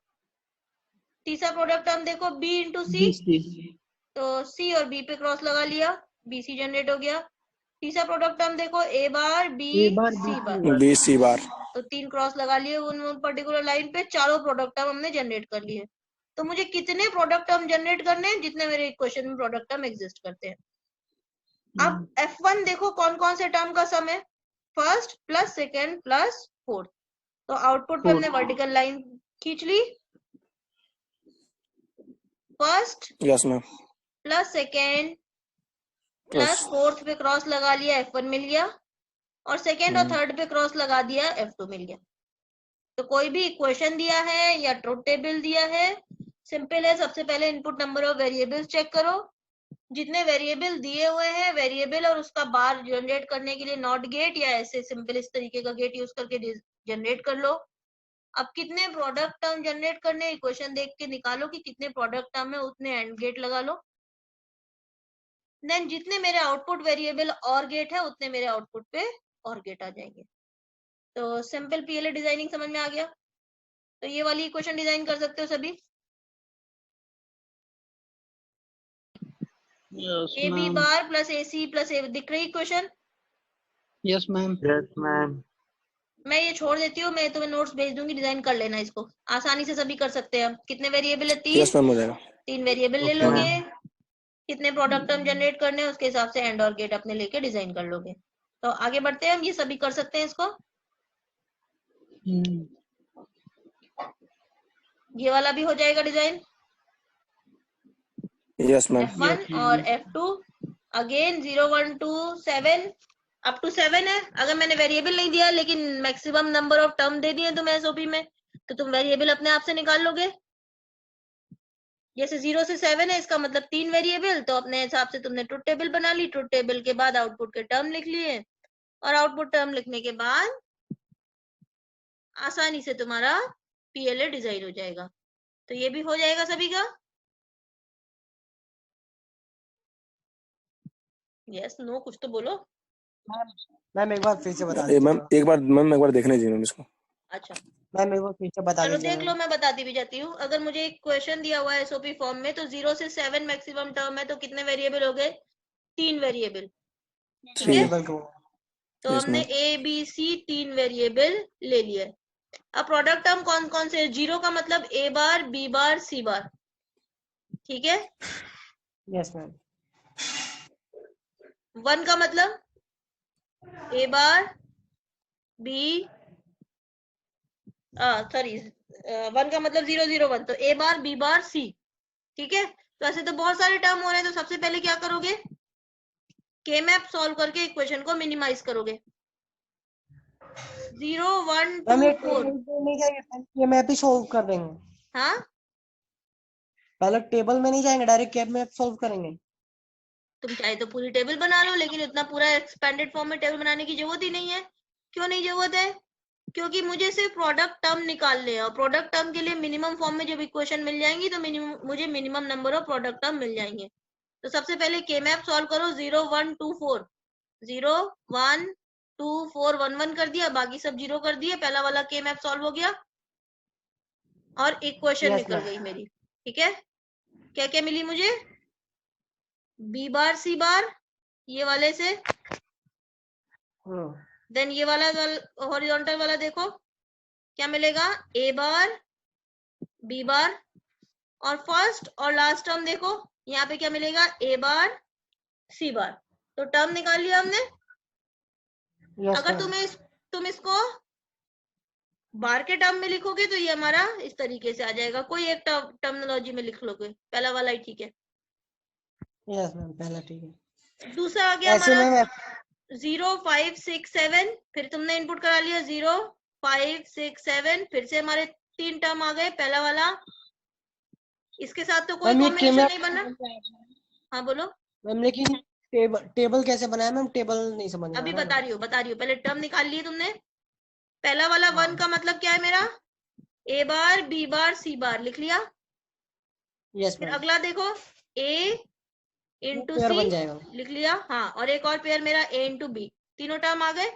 तीसरा प्रोडक्ट टर्म देखो, बी इंटू सी, तो सी और बी पे क्रॉस लगा लिया, बी सी जनरेट हो गया। तीसरा प्रोडक्ट टर्म देखो, ए बार बी सी बार, बी सी बार, तो 3 क्रॉस लगा लिए उन पर्टिकुलर लाइन पे। चारों प्रोडक्ट टर्म हमने जनरेट कर लिए। तो मुझे कितने प्रोडक्ट टर्म जनरेट करने हैं, जितने मेरे इक्वेशन में प्रोडक्ट टर्म एग्जिस्ट करते हैं। अब F1 देखो कौन कौन से टर्म का सम है, first plus second plus fourth. तो आउटपुट पे हमने वर्टिकल लाइन खींच ली, first yes ma'am, plus second plus fourth पे क्रॉस लगा लिया, F1 मिल गया, और सेकेंड और थर्ड पे क्रॉस लगा दिया, F2 मिल गया। तो कोई भी इक्वेशन दिया है या ट्रुथ टेबल दिया है, सिंपल है, सबसे पहले input number of variables check करो, जितने वेरिएबल दिए हुए हैं वेरिएबल और उसका बार जनरेट करने के लिए नॉट गेट या ऐसे सिंपल इस तरीके का गेट यूज करके जनरेट कर लो। अब कितने प्रोडक्ट टर्म जनरेट करने, इक्वेशन देख के निकालो कि कितने प्रोडक्ट टर्म है, उतने एंड गेट लगा लो। देन जितने मेरे आउटपुट वेरिएबल और गेट है उतने मेरे आउटपुट पे और गेट आ जाएंगे। तो सिंपल पीएलए डिजाइनिंग समझ में आ गया। तो ये वाली इक्वेशन डिजाइन कर सकते हो सभी। A B bar plus A C plus A, दिख रही equation? Yes ma'am. Yes ma'am. मैं ये छोड़ देती हूँ, मैं तुम्हें नोट्स भेज दूंगी, डिजाइन कर लेना इसको, आसानी से सभी कर सकते हैं। कितने वेरिएबल है? 3। यस मैम हो जाएगा। 3 वेरिएबल ले लोगे, कितने प्रोडक्ट टर्म जनरेट करने हैं उसके हिसाब से एंड और गेट अपने लेके डिजाइन कर लोगे। तो आगे बढ़ते हैं, हम ये सभी कर सकते हैं इसको। ये वाला भी हो जाएगा डिजाइन, यस मैम। F1 और F2 अगेन 0 1 2 7 अप टू 7 है। अगर मैंने वेरिएबल नहीं दिया लेकिन मैक्सिमम नंबर ऑफ टर्म दे दिए तुम एसओपी में, तो तुम वेरिएबल अपने आप से निकाल लोगे। जैसे 0 से 7 है, इसका मतलब 3 वेरिएबल, तो अपने हिसाब से तुमने ट्रुथ टेबल बना ली, ट्रुथ टेबल के बाद आउटपुट के टर्म लिख लिए, और आउटपुट टर्म लिखने के बाद आसानी से तुम्हारा पीएलए डिजाइन हो जाएगा। तो ये भी हो जाएगा सभी का। यस नो कुछ तो बोलो। मैम एक बार फिर से बता मैम दीजिए। एक बार देखने दीजिए मैम इसको। अच्छा मैम एक बार फिर से बता चलो दीजिए। देख लो, मैं बताती भी जाती हूँ। अगर मुझे एक क्वेश्चन दिया हुआ है एसओपी फॉर्म में, तो 0 से 7 मैक्सिमम टर्म है, तो कितने वेरिएबल हो गए? 3 वेरिएबल। ठीक है, तो हमने ए बी सी 3 वेरिएबल ले लिए। अब प्रोडक्ट टर्म कौन कौन से? 0 का मतलब ए bar B bar C bar, ठीक है। Yes ma'am. 1 का मतलब ए बार बी, सॉरी 1 का मतलब 0 0 1, तो ए बार बी बार सी, ठीक है। तो ऐसे तो बहुत सारे टर्म हो रहे हैं, तो सबसे पहले क्या करोगे? के मैप सॉल्व करके इक्वेशन को मिनिमाइज करोगे। 0 1 2 4, ये मैप ही सॉल्व कर देंगे। हाँ पहले टेबल में नहीं जाएंगे, डायरेक्ट कैप मैप सॉल्व करेंगे। तुम चाहे तो पूरी टेबल बना लो, लेकिन उतना पूरा एक्सपेंडेड फॉर्म में टेबल बनाने की जरूरत ही नहीं है। क्यों नहीं जरूरत है? क्योंकि मुझे सिर्फ प्रोडक्ट टर्म निकालने हैं, और प्रोडक्ट टर्म के लिए मिनिमम फॉर्म में जब इक्वेशन मिल जाएंगी तो मुझे minimum number of product term मिल जाएंगे। तो सबसे पहले के मैप सॉल्व करो। 0 1 2 4 0 1 2 4 1 1 कर दिया, बाकी सब 0 कर दिए, पहला वाला के मैप सॉल्व हो गया और इक्वेशन Yes, निकल ma'am. गई मेरी। ठीक है, क्या क्या मिली मुझे? बी बार सी बार ये वाले से, देन ये वाला हॉरिजॉन्टल वाला देखो क्या मिलेगा, ए बार बी बार, और फर्स्ट और लास्ट टर्म देखो यहाँ पे क्या मिलेगा, ए बार सी बार। तो टर्म निकाल लिया हमने। Yes, अगर ma'am. तुम इसको बार के टर्म में लिखोगे तो ये हमारा इस तरीके से आ जाएगा। कोई एक टर्मिनोलॉजी में लिख लोगे, पहला वाला ही ठीक है। Yes, ma'am. पहला ठीक है। दूसरा आ गया ऐसे हमारा मैम 0 5 6 7, फिर तुमने इनपुट करा लिया 0 5 6 7, फिर से हमारे 3 टर्म आ गए। पहला वाला, इसके साथ तो कोई मैम ये कॉम्बिनेशन नहीं बना। हाँ बोलो। मैम, लेकिन टेबल कैसे बनाया मैम? टेबल नहीं समझ में अभी आ रहा बता रही हूँ। पहले टर्म निकाल लिए तुमने। पहला वाला 1 का मतलब क्या है मेरा, ए बार बी बार सी बार लिख लिया। यस फिर मैम, अगला देखो, ए इंटू पेयर सी बन जाएगा। लिख लिया। हाँ, और एक और पेयर मेरा ए इंटू बी, तीनों टर्म आ गए।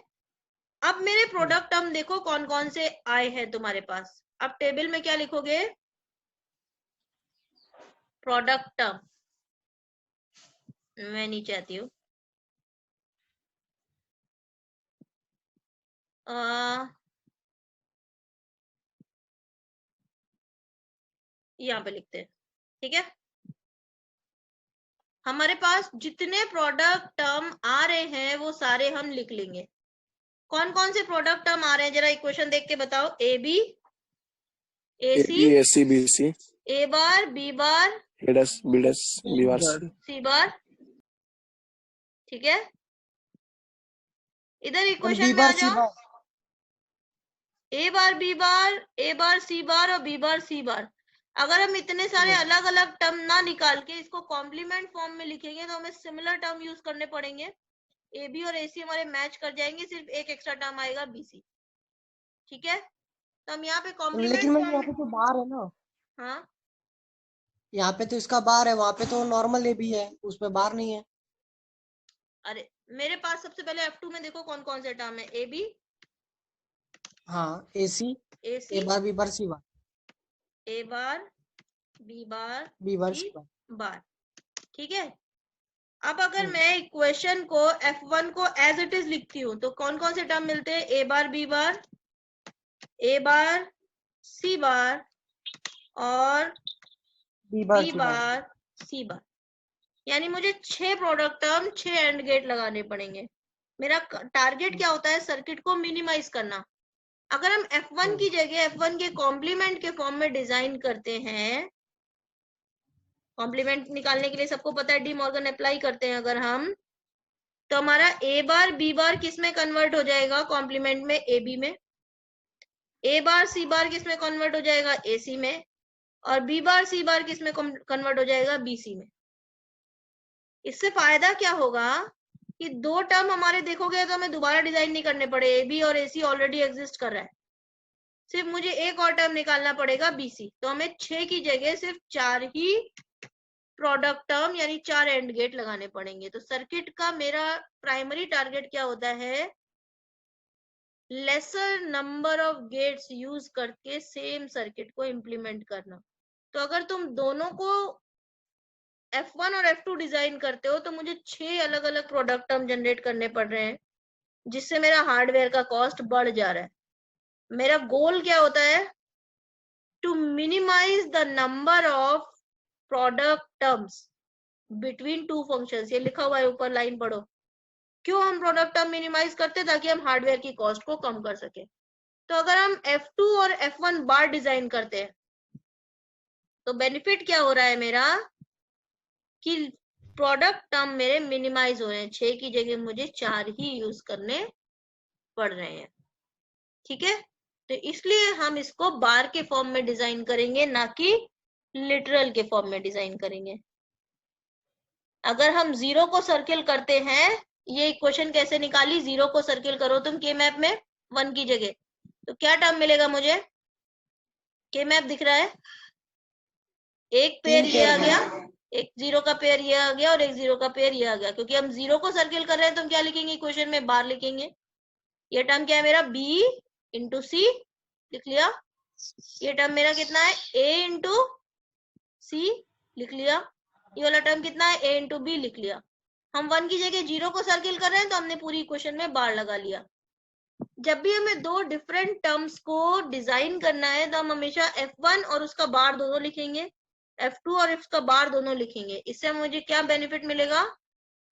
अब मेरे प्रोडक्ट टर्म देखो कौन कौन से आए हैं तुम्हारे पास। अब टेबल में क्या लिखोगे, प्रोडक्ट टर्म। मैं नीचे आती हूँ। यहाँ पे लिखते हैं। ठीक है, हमारे पास जितने प्रोडक्ट टर्म आ रहे हैं वो सारे हम लिख लेंगे। कौन कौन से प्रोडक्ट टर्म आ रहे हैं जरा इक्वेशन देख के बताओ। A B A C B C, A bar B bar B bar C bar. ठीक है, इधर बी इक्वेशन में आ बार सी जाओ। बार। A bar B bar, A bar C बार और बी बार सी बार। अगर हम इतने सारे अलग अलग टर्म ना निकाल के इसको कॉम्प्लीमेंट फॉर्म में लिखेंगे तो हमें सिमिलर टर्म यूज करने पड़ेंगे। ए बी और ए सी हमारे मैच कर जाएंगे, सिर्फ एक एक्स्ट्रा टर्म आएगा बी सी। ठीक है, तो हम यहाँ पे कॉम्प्लीमेंट लेकिन मैम यहाँ फॉर्म। पे तो बार है ना, हाँ, यहाँ पे तो इसका बार है, वहाँ पे तो नॉर्मल ए बी है, उसमें बार नहीं है। अरे मेरे पास सबसे पहले F2 में देखो कौन कौन से टर्म है। ए बी, हाँ, ए सी, ए ए सी, बार B bar C bar, A bar B bar B bar सी सी बार। बार। ठीक है, अब अगर मैं इक्वेशन को F1 को एज इट इज लिखती हूँ तो कौन कौन से टर्म मिलते हैं, ए bar B bar, A bar C बार और बी बार बी सी बार। बार सी बार। यानी मुझे 6 प्रोडक्ट टर्म 6 एंड गेट लगाने पड़ेंगे। मेरा टारगेट क्या होता है, सर्किट को मिनिमाइज करना। अगर हम F1 की जगह F1 के कॉम्प्लीमेंट के फॉर्म में डिजाइन करते हैं, कॉम्प्लीमेंट निकालने के लिए सबको पता है डी मॉर्गन अप्लाई करते हैं अगर हम, तो हमारा ए बार बी बार किस में कन्वर्ट हो जाएगा, कॉम्प्लीमेंट में ए बी में। ए बार सी बार किस में कन्वर्ट हो जाएगा, ए सी में। और बी बार सी बार किस में कन्वर्ट हो जाएगा, बी सी में। इससे फायदा क्या होगा कि 2 टर्म हमारे देखोगे तो हमें दोबारा डिजाइन नहीं करने पड़े। ए बी और ए सी ऑलरेडी एग्जिस्ट कर रहा है, सिर्फ मुझे एक और टर्म निकालना पड़ेगा बी सी। तो हमें 6 की जगह सिर्फ 4 ही प्रोडक्ट टर्म यानी 4 एंड गेट लगाने पड़ेंगे। तो सर्किट का मेरा प्राइमरी टारगेट क्या होता है, lesser number of gates use करके सेम सर्किट को इम्प्लीमेंट करना। तो अगर तुम दोनों को F1 और F2 डिजाइन करते हो तो मुझे 6 अलग अलग प्रोडक्ट टर्म जनरेट करने पड़ रहे हैं, जिससे मेरा हार्डवेयर का कॉस्ट बढ़ जा रहा है। मेरा गोल क्या होता है, to minimize the number of product terms between 2 functions. ये लिखा हुआ है ऊपर, लाइन पढ़ो। क्यों हम प्रोडक्ट टर्म मिनिमाइज करते हैं, ताकि हम हार्डवेयर की कॉस्ट को कम कर सके। तो अगर हम F2 और F1 बार डिजाइन करते हैं तो बेनिफिट क्या हो रहा है मेरा, कि प्रोडक्ट टर्म मेरे मिनिमाइज हो रहे हैं। 6 की जगह मुझे 4 ही यूज करने पड़ रहे हैं। ठीक है, तो इसलिए हम इसको बार के फॉर्म में डिजाइन करेंगे, ना कि लिटरल के फॉर्म में डिजाइन करेंगे। अगर हम 0 को सर्किल करते हैं, ये इक्वेशन कैसे निकाली, 0 को सर्किल करो तुम के मैप में 1 की जगह, तो क्या टर्म मिलेगा मुझे, के मैप दिख रहा है, एक पेयर ये आ गया, एक 0 का पेयर ये आ गया और एक 0 का पेयर ये आ गया। क्योंकि हम 0 को सर्किल कर रहे हैं तो हम क्या लिखेंगे इक्वेशन में, बार लिखेंगे। ये टर्म क्या है मेरा, b इंटू सी, लिख लिया। ये टर्म मेरा कितना है, a इंटू सी, लिख लिया। ये वाला टर्म कितना है, a इंटू बी, लिख लिया। हम 1 की जगह 0 को सर्किल कर रहे हैं तो हमने पूरी इक्वेशन में बार लगा लिया। जब भी हमें दो डिफरेंट टर्म्स को डिजाइन करना है तो हम हमेशा F1 और उसका बार दोनों लिखेंगे, F2 और उसका बार दोनों लिखेंगे। इससे मुझे क्या बेनिफिट मिलेगा,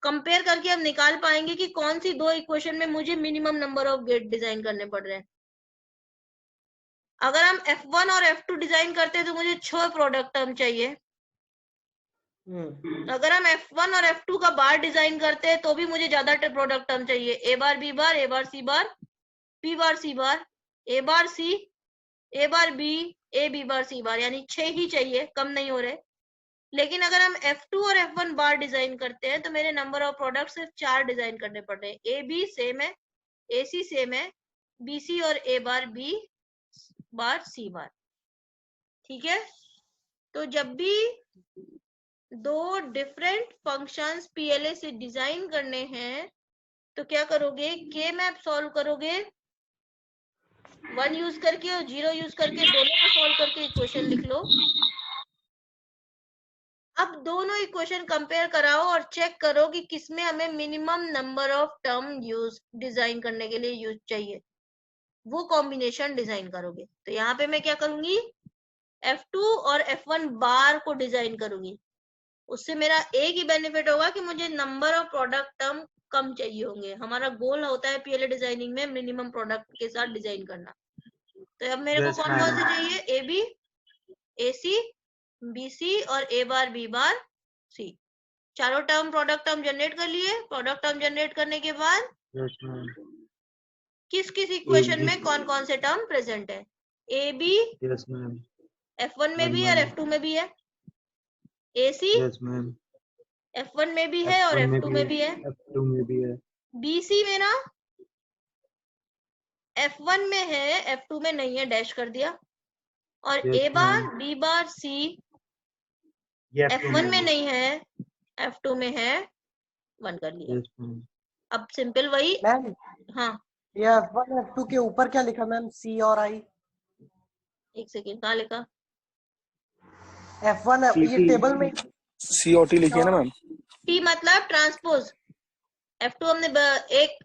कंपेयर करके हम निकाल पाएंगे कि कौन सी दो इक्वेशन में मुझे minimum number of gate design करने पड़ रहे हैं। अगर हम F1 और F2 डिजाइन करते हैं तो मुझे 6 प्रोडक्ट टर्म चाहिए। अगर हम F1 और F2 का बार डिजाइन करते हैं तो भी मुझे ज्यादा प्रोडक्ट टर्म चाहिए, A bar B bar, A bar C bar, P bar C bar, A bar C, A bar B, A B bar C bar, यानी 6 ही चाहिए, कम नहीं हो रहे। लेकिन अगर हम F2 और F1 बार डिजाइन करते हैं तो मेरे नंबर ऑफ प्रोडक्ट सिर्फ 4 डिजाइन करने पड़ रहे हैं। ए बी सेम है, ए सी सेम है, बी सी और ए bar B bar C bar, ठीक है। तो जब भी दो डिफरेंट फंक्शंस पीएलए से डिजाइन करने हैं तो क्या करोगे, के मैप सॉल्व करोगे 1 यूज करके और 0 यूज करके, दोनों को सॉल्व करके इक्वेशन लिख लो। अब दोनों इक्वेशन कंपेयर कराओ और चेक करो कि किसमें हमें minimum number of term use design करने के लिए यूज चाहिए, वो कॉम्बिनेशन डिजाइन करोगे। तो यहाँ पे मैं क्या करूंगी, F2 और F1 बार को डिजाइन करूंगी। उससे मेरा एक ही बेनिफिट होगा कि मुझे नंबर ऑफ प्रोडक्ट टर्म कम चाहिए होंगे। हमारा गोल होता है पीएलए डिजाइनिंग में मिनिमम प्रोडक्ट के साथ डिजाइन करना। तो अब मेरे को कौन कौन से चाहिए, ए बी, ए सी, बी सी और ए बार बी बार सी। चारों टर्म प्रोडक्ट टर्म जनरेट कर लिए। प्रोडक्ट टर्म जनरेट करने के बाद किस किस इक्वेशन में कौन कौन से टर्म प्रेजेंट है, ए बी F1 में भी है और F2 में भी है, ए सी F1 में भी है और F2 में भी है, बी सी मेरा F1 में है F2 में नहीं है, डैश कर दिया। और ए बार बी बार सी F1 में नहीं है, F2 में है, 1 कर लिया। अब सिंपल वही। मैम हाँ ये F1 F2 के ऊपर क्या लिखा मैम, सी और आई? एक सेकेंड, कहाँ लिखा, F1 ये टेबल में सी और टी लिखी है ना मैम, टी मतलब ट्रांसपोज। F2 हमने एक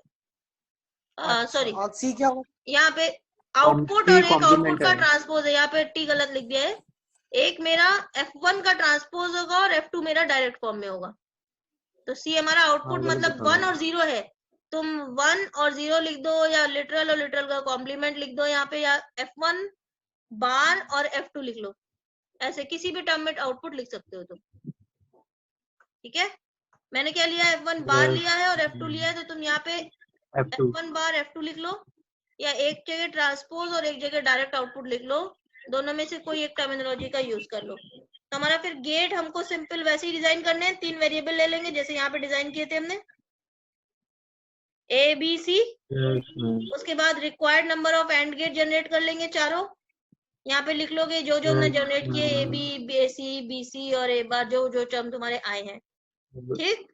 सॉरी, और सी क्या होगा? यहाँ पे आउटपुट और एक आउटपुट का ट्रांसपोज है, यहाँ पे टी गलत लिख दिया है। एक मेरा F1 का ट्रांसपोज होगा और F2 मेरा डायरेक्ट फॉर्म में होगा। तो सी हमारा आउटपुट मतलब 1 और 0 है। तुम 1 और 0 लिख दो या लिटरल और लिटरल का कॉम्प्लीमेंट लिख दो यहाँ पे, या F1 बार और F2 लिख लो, ऐसे किसी भी टर्म में आउटपुट लिख सकते हो तुम, ठीक है। मैंने क्या लिया, F1 बार लिया है और F2 लिया है, तो तुम यहाँ पे F1 बार F2 लिख लो, या एक जगह ट्रांसपोज और एक जगह डायरेक्ट आउटपुट लिख लो, दोनों में से कोई एक टर्मिनोलॉजी का यूज कर लो। तो हमारा फिर गेट हमको सिंपल वैसे ही डिजाइन करने हैं, 3 वेरिएबल ले लेंगे जैसे यहाँ पे डिजाइन किए थे हमने, ए बी सी। उसके बाद required number of AND gate generate कर लेंगे चारों, यहाँ पे लिख लोगे जो जो हमने जनरेट किए, ए बी सी बी सी और ए बार जो जो टर्म तुम्हारे आए हैं, ठीक।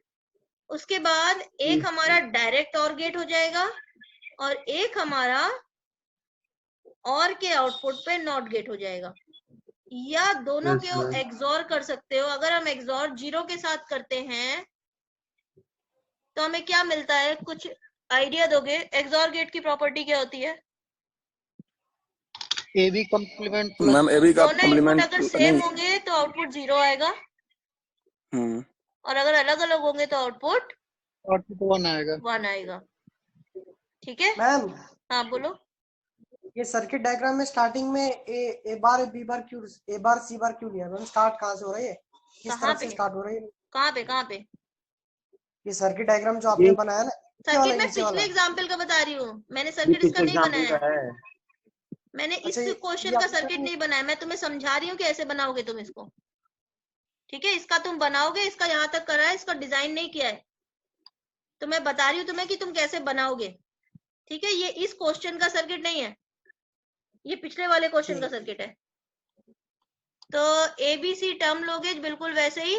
उसके बाद एक हमारा डायरेक्ट और गेट हो जाएगा और एक हमारा और के आउटपुट पे नॉट गेट हो जाएगा, या दोनों के एक्सॉर कर सकते हो। अगर हम एक्सॉर 0 के साथ करते हैं तो हमें क्या मिलता है, कुछ आइडिया दोगे, एक्सॉर गेट की प्रॉपर्टी क्या होती है? A B complement ma'am A B का दोनों इनपुट कॉम्प्लीमेंट अगर सेम होंगे तो आउटपुट 0 आएगा, और अगर अलग अलग होंगे तो आउटपुट 1 आएगा, 1 आएगा, ठीक है। मैम हाँ बोलो। ये सर्किट डायग्राम में स्टार्टिंग में ए बार बी बार क्यों, ए बार सी बार क्यों लिया मैम? स्टार्ट कहाँ से हो रही है, किस तरफ से स्टार्ट हो रही है? कहाँ पे ये सर्किट डायग्राम जो आपने बनाया ना, सर्किट में पिछले एग्जांपल का बता रही हूँ, मैंने सर्किट इसका नहीं बनाया, मैंने इस क्वेश्चन का सर्किट नहीं बनाया, मैं तुम्हें समझा रही हूँ कि ऐसे बनाओगे तुम इसको, ठीक है, इसका तुम बनाओगे, इसका यहाँ तक करा है, इसका डिजाइन नहीं किया है, तो मैं बता रही हूँ तुम्हें कि तुम कैसे बनाओगे। ठीक है, ये इस क्वेश्चन का सर्किट नहीं है, ये पिछले वाले क्वेश्चन का सर्किट है। तो एबीसी टर्म लोगे बिल्कुल वैसे ही,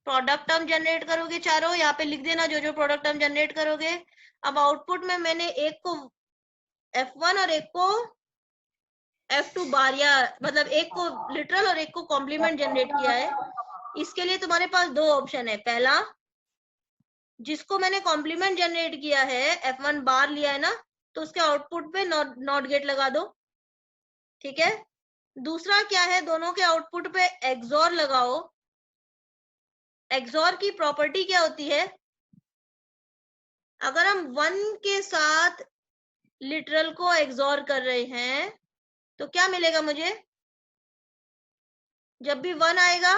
प्रोडक्ट टर्म जनरेट करोगे चारों, यहाँ पे लिख देना जो जो प्रोडक्ट टर्म जनरेट करोगे। अब आउटपुट में मैंने एक को F1 और एक को F2 बार, या मतलब एक को लिटरल और एक को कॉम्प्लीमेंट जनरेट किया है। इसके लिए तुम्हारे पास दो ऑप्शन है। पहला, जिसको मैंने कॉम्प्लीमेंट जनरेट किया है, F1 बार लिया है ना, तो उसके आउटपुट पे नॉट गेट लगा दो। ठीक है, दूसरा क्या है, दोनों के आउटपुट पे एक्सॉर लगाओ। एक्सॉर की प्रॉपर्टी क्या होती है, अगर हम 1 के साथ लिटरल को एक्सॉर कर रहे हैं तो क्या मिलेगा मुझे, जब भी 1 आएगा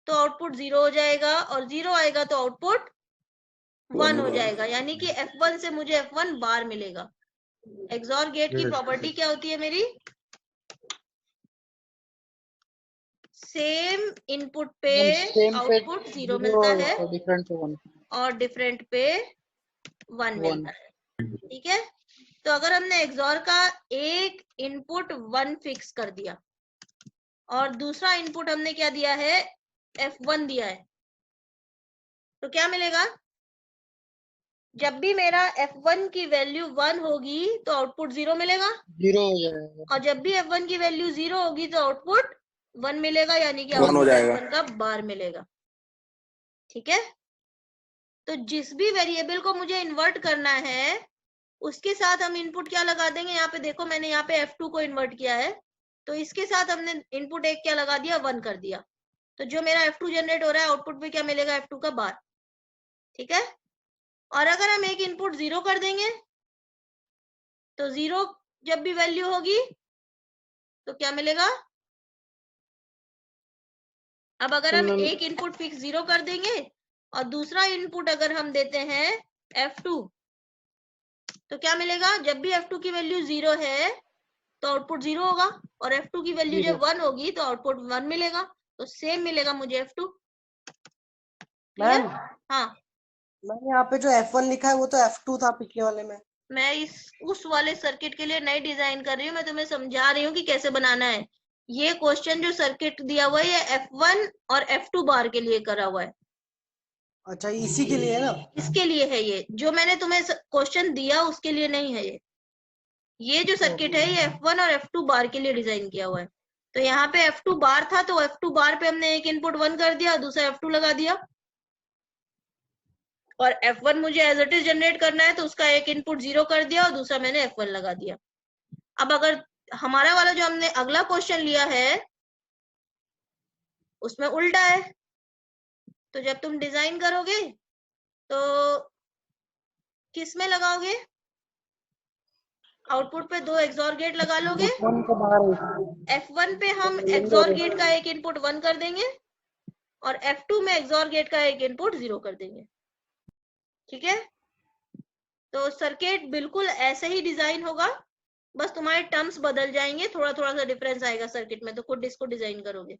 तो आउटपुट 0 हो जाएगा, और 0 आएगा तो आउटपुट 1 हो जाएगा, यानी कि F1 से मुझे F1 बार मिलेगा। एक्सॉर गेट की प्रॉपर्टी क्या होती है मेरी, सेम इनपुट पे आउटपुट 0 मिलता है डिफरेंट पे 1 और डिफरेंट पे 1 मिलता है। ठीक है, तो अगर हमने एक्सॉर का एक इनपुट 1 फिक्स कर दिया और दूसरा इनपुट हमने क्या दिया है, F1 दिया है, तो क्या मिलेगा, जब भी मेरा F1 की वैल्यू 1 होगी तो आउटपुट 0 मिलेगा, 0 हो जाएगा, और जब भी F1 की वैल्यू 0 होगी तो आउटपुट 1 मिलेगा, यानी कि 1 हो आउटपुट जाएगा। F1 का बार मिलेगा। ठीक है, तो जिस भी वेरिएबल को मुझे इन्वर्ट करना है उसके साथ हम इनपुट क्या लगा देंगे, यहाँ पे देखो मैंने यहाँ पे F2 को इन्वर्ट किया है, तो इसके साथ हमने इनपुट एक क्या लगा दिया, 1 कर दिया, तो जो मेरा F2 जनरेट हो रहा है आउटपुट पे क्या मिलेगा, F2 का बार। ठीक है, और अगर हम एक इनपुट 0 कर देंगे तो 0 जब भी वैल्यू होगी तो क्या मिलेगा, अब अगर हम एक इनपुट फिक्स 0 कर देंगे और दूसरा इनपुट अगर हम देते हैं F2, तो क्या मिलेगा, जब भी F2 की वैल्यू 0 है तो आउटपुट 0 होगा, और F2 की वैल्यू जब 1 होगी तो आउटपुट 1 मिलेगा, तो सेम मिलेगा मुझे F2। मैम, हाँ, मैंने यहाँ पे जो F1 लिखा है वो तो F2 था पिछले वाले में। मैं उस वाले सर्किट के लिए नई डिजाइन कर रही हूँ, मैं तुम्हें समझा रही हूँ कि कैसे बनाना है। ये क्वेश्चन जो सर्किट दिया हुआ है ये F1 और F2 बार के लिए करा हुआ है। अच्छा, इसी के लिए है ना, इसके लिए है, ये जो मैंने तुम्हें क्वेश्चन दिया उसके लिए नहीं है। ये जो सर्किट है ये F1 और F2 बार के लिए डिजाइन किया हुआ है। तो यहाँ पे F2 बार था, तो F2 बार पे हमने एक इनपुट 1 कर दिया, दूसरा F2 लगा दिया, और F1 मुझे एज इट इज जनरेट करना है तो उसका एक इनपुट 0 कर दिया और दूसरा मैंने F1 लगा दिया। अब अगर हमारा वाला जो हमने अगला क्वेश्चन लिया है उसमें उल्टा है, तो जब तुम डिजाइन करोगे तो किस में लगाओगे, आउटपुट पे 2 एक्सॉर गेट लगा लोगे। F1 पे हम एक्सॉर गेट का एक इनपुट 1 कर देंगे और F2 में एक्सॉर गेट का एक इनपुट 0 कर देंगे। ठीक है, तो सर्किट बिल्कुल ऐसे ही डिजाइन होगा, बस तुम्हारे टर्म्स बदल जाएंगे, थोड़ा थोड़ा सा डिफरेंस आएगा सर्किट में, तो खुद इसको डिजाइन करोगे।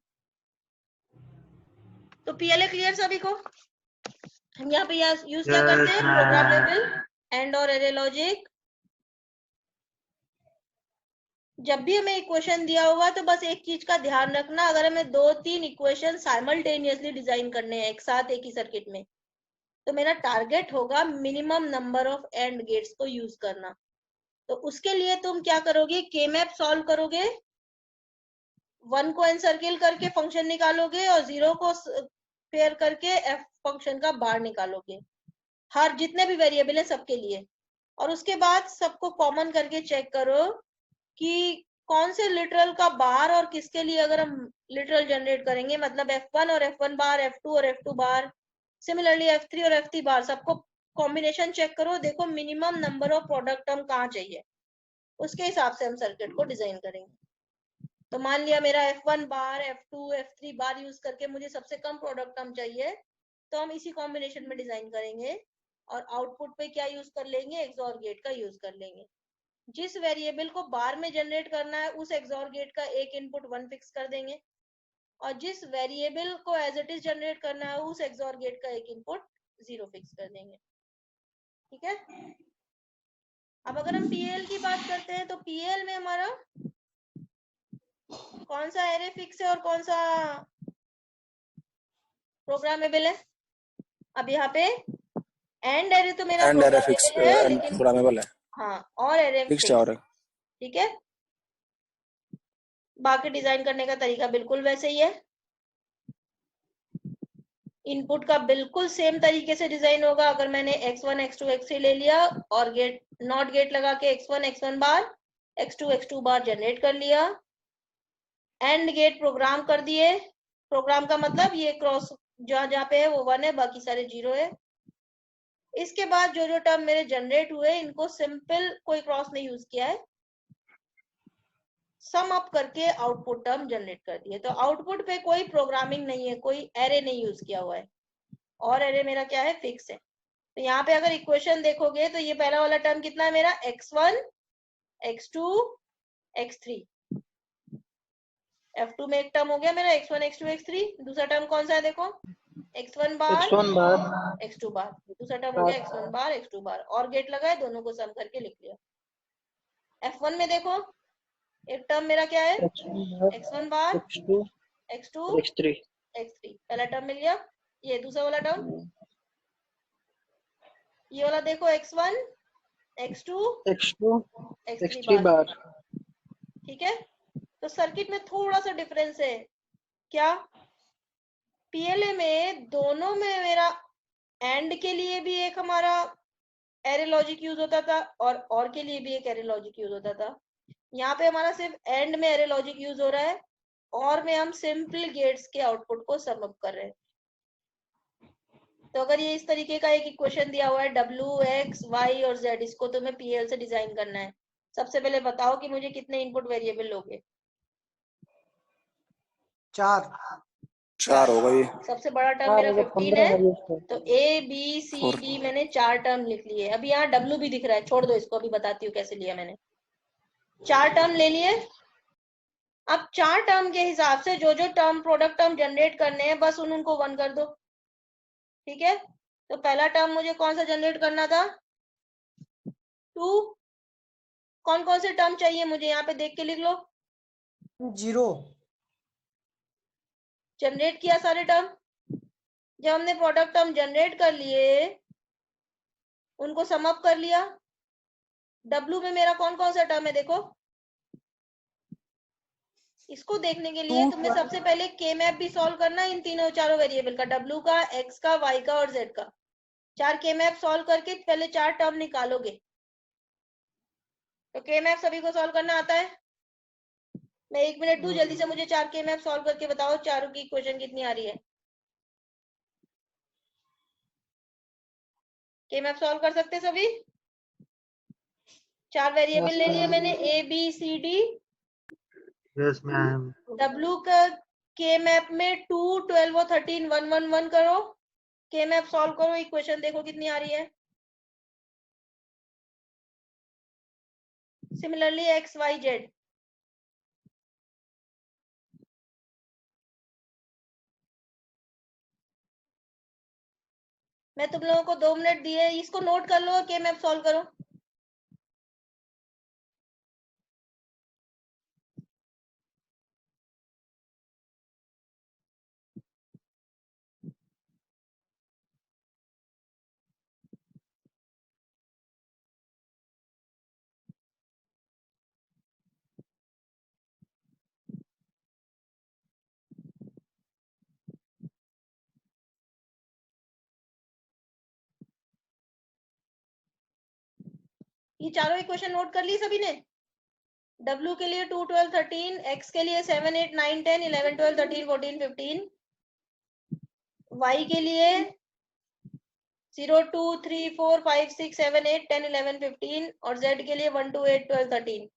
तो पीएलए क्लियर सभी को। हम यहाँ पे यूज क्या करते हैं, प्रोग्राम लेवल एंड और एरे लॉजिक। जब भी हमें इक्वेशन दिया होगा तो बस एक चीज का ध्यान रखना, अगर हमें 2-3 इक्वेशन साइमल्टेनियसली डिजाइन करने हैं एक साथ एक ही सर्किट में, तो मेरा टारगेट होगा minimum number of AND gates को यूज करना। तो उसके लिए तुम क्या करोगे, के मैप सॉल्व करोगे, 1 को एनसर्किल करके फंक्शन निकालोगे और 0 को पेयर करके एफ फंक्शन का बार निकालोगे, हर जितने भी वेरिएबल है सबके लिए। और उसके बाद सबको कॉमन करके चेक करो कि कौन से लिटरल का बार और किसके लिए अगर हम लिटरल जनरेट करेंगे, मतलब F1 और F1 बार, F2 और F2 बार, सिमिलरली F3 और F3 बार, सबको कॉम्बिनेशन चेक करो, देखो minimum number of product term कहाँ चाहिए, उसके हिसाब से हम सर्किट को डिजाइन करेंगे। तो मान लिया मेरा F1 बार, F2, F3 बार यूज करके मुझे सबसे कम प्रोडक्ट टर्म चाहिए, तो हम इसी कॉम्बिनेशन में डिजाइन करेंगे और आउटपुट पे क्या यूज कर लेंगे, एक्सॉर गेट का यूज कर लेंगे। जिस वेरिएबल को बार में जनरेट करना है उस एक्सॉर गेट का एक इनपुट 1 फिक्स कर देंगे, और जिस वेरिएबल को एज इट इज जनरेट करना है उस एक्सॉर गेट का एक इनपुट 0 फिक्स कर देंगे। ठीक है। अब अगर हम पीएल की बात करते हैं तो पीएल में हमारा कौन सा एरे फिक्स है और कौन सा प्रोग्रामेबल है? अब यहाँ पे एंड एरे तो मेरा एंड एरे फिक्स प्रोग्रामेबल है, लेकिन प्रोग्रामेबल है, हाँ और एरे फिक्स्ड है। और ठीक है। बाकी डिजाइन करने का तरीका बिल्कुल वैसे ही है, इनपुट का बिल्कुल सेम तरीके से डिजाइन होगा। अगर मैंने x1 x2 x3 ले लिया और गेट नॉट गेट लगा के x1 x1 बार x2 x2 बार जनरेट कर लिया, एंड गेट प्रोग्राम कर दिए। प्रोग्राम का मतलब ये क्रॉस जहां जहां पे है वो 1 है, बाकी सारे 0 है। इसके बाद जो जो टर्म मेरे जनरेट हुए इनको सिंपल कोई क्रॉस नहीं यूज किया है, सम अप करके आउटपुट टर्म जनरेट कर दिए। तो आउटपुट पे कोई प्रोग्रामिंग नहीं है, कोई एरे नहीं यूज किया हुआ है, और एरे मेरा क्या है, फिक्स है। तो यहाँ पे अगर इक्वेशन देखोगे तो ये पहला वाला टर्म कितना है मेरा, x1 x2 x3। F2 में एक टर्म हो गया मेरा x1 x2 x3। दूसरा टर्म कौन सा है देखो, x1 बार x1 बार x2 बार। दूसरा टर्म हो गया x1 बार x2 बार, और गेट लगाए, दोनों को सम करके लिख लिया। F1 में देखो एक टर्म मेरा क्या है, x1 बार x2 x2 x3 x3, पहला टर्म मिल गया। ये दूसरा वाला टर्म, ये वाला देखो x1 x2 x2 x3 x3 बार। बार। ठीक है। तो सर्किट में थोड़ा सा डिफरेंस है क्या, पीएलए में दोनों में मेरा एंड के लिए भी एक हमारा एरे लॉजिक यूज होता था और के लिए भी एक एरे लॉजिक यूज होता था। यहाँ पे हमारा सिर्फ एंड में एरे लॉजिक यूज हो रहा है, और में हम सिंपल गेट्स के आउटपुट को सम अप कर रहे हैं। तो अगर ये इस तरीके का एक इक्वेशन दिया हुआ है W X Y और Z, इसको तुम्हें पीएल से डिजाइन करना है। सबसे पहले बताओ कि मुझे कितने इनपुट वेरिएबल लोगे? 4 होगा ये। सबसे बड़ा टर्म मेरा 15 है, तो A B C और D मैंने 4 टर्म लिख लिए। अभी यहाँ W भी दिख रहा है, छोड़ दो इसको, अभी बताती हूँ कैसे लिया मैंने। 4 टर्म ले लिए। अब 4 टर्म के हिसाब से जो जो टर्म प्रोडक्ट टर्म जनरेट करने हैं बस उनको 1 कर दो। ठीक है। तो पहला टर्म मुझे कौन सा जनरेट करना था, 2। कौन कौन से टर्म चाहिए मुझे, यहाँ पे देख के लिख लो। 0 जनरेट किया सारे टर्म। जब हमने प्रोडक्ट टर्म जनरेट कर लिए, उनको सम अप कर लिया। W में मेरा कौन कौन सा टर्म है देखो। इसको देखने के लिए तुम्हें सबसे पहले के मैप भी सॉल्व करना है इन तीनों चारों वेरिएबल का, W का, X का, Y का और Z का। 4 के मैप सॉल्व करके पहले 4 टर्म निकालोगे। तो के मैप सभी को सॉल्व करना आता है? मैं 1 मिनट दूं, जल्दी से मुझे 4 के मैप सॉल्व करके बताओ चारों की इक्वेशन कितनी आ रही है। के मैप सॉल्व कर सकते सभी? 4 वेरिएबल ले लिए मैंने, A B C D। Yes ma'am. W का के मैप में 2 12 और 13 1 1 1 करो, के मैप सॉल्व करो, इक्वेशन देखो कितनी आ रही है। Similarly X Y Z। मैं तुम लोगों को 2 मिनट दिए, इसको नोट कर लो, के मैप सॉल्व करो। ये चारों इक्वेशन नोट कर ली सभी ने? W के लिए 2 12 13, X के लिए 7 8 9 10 11 12 13 14 15, Y के लिए 0 2 3 4 5 6 7 8 10 11 15 और Z के लिए 1 2 8 12 13।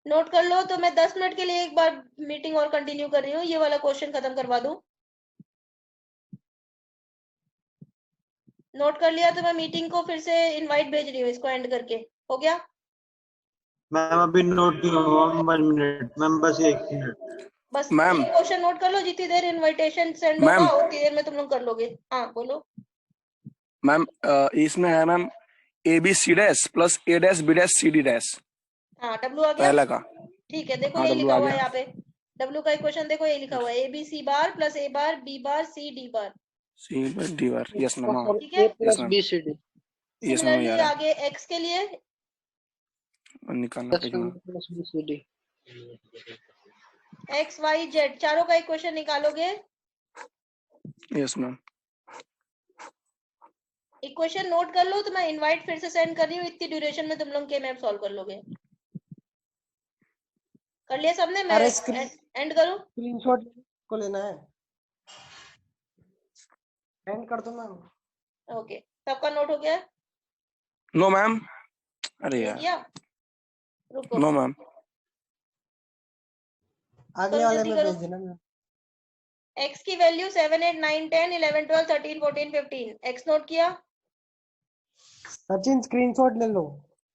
नोट कर लो। तो मैं 10 मिनट के लिए एक बार मीटिंग और कंटिन्यू कर रही हूँ, ये वाला क्वेश्चन खत्म करवा दूं। नोट कर लिया तो मैं मीटिंग को फिर से इनवाइट भेज रही हूँ, इसको एंड करके। हो गया? मैम अभी नोट नहीं हुआ, 1 मिनट मैम, बस 1 मिनट। बस मैम। ये क्वेश्चन नोट कर लो, जितनी देर इनविटेशन सेंड मैम। होगा उतनी देर में तुम लोग कर लोगे। हाँ बोलो। मैम इसमें है ma'am ABC' plus A', B', CD'। हाँ डब्ल्यू आ गया। पहला का। ठीक है, देखो हाँ ये W लिखा आ हुआ है गया। यहाँ पे। डब्ल्यू का इक्वेशन देखो, ये लिखा हुआ है ABC bar plus A bar B bar C D bar. C/D'। Yes ma'am. हाँ ठीक है। A yes plus ma'am. B C D yes ma'am similarly यार है। आगे X के लिए निकालना plus पड़ेगा ma'am. 2 plus B C D X Y Z चारों का इक्वेशन निकालोगे। Yes ma'am. इक्वेशन नोट कर लो, तो मैं इनवाइट फिर से सेंड कर रही हूँ, इतनी ड्यूरेशन में तुम लोग के मैप सॉल्व कर लोगे। कर लिया सबने? मैं अरे एंड करूँ? स्क्रीनशॉट को लेना है, एंड कर दो मैम। ओके, सबका नोट हो गया? No ma'am. अरे नहीं यार। किया? रुको, नो मैम। आगे करो वाले जल्दी में करो। भेज देना मैम। X की वैल्यू 7 8 9 10 11 12 13 14 15। X नोट किया? सचिन स्क्रीनशॉट ले लो।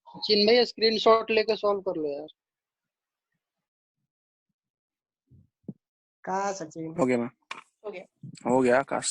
सचिन भैया स्क्रीनशॉट लेके सॉल्व कर लो यार। कहाँ सचिन? हो गया मैम। हो गया। हो गया आकाश।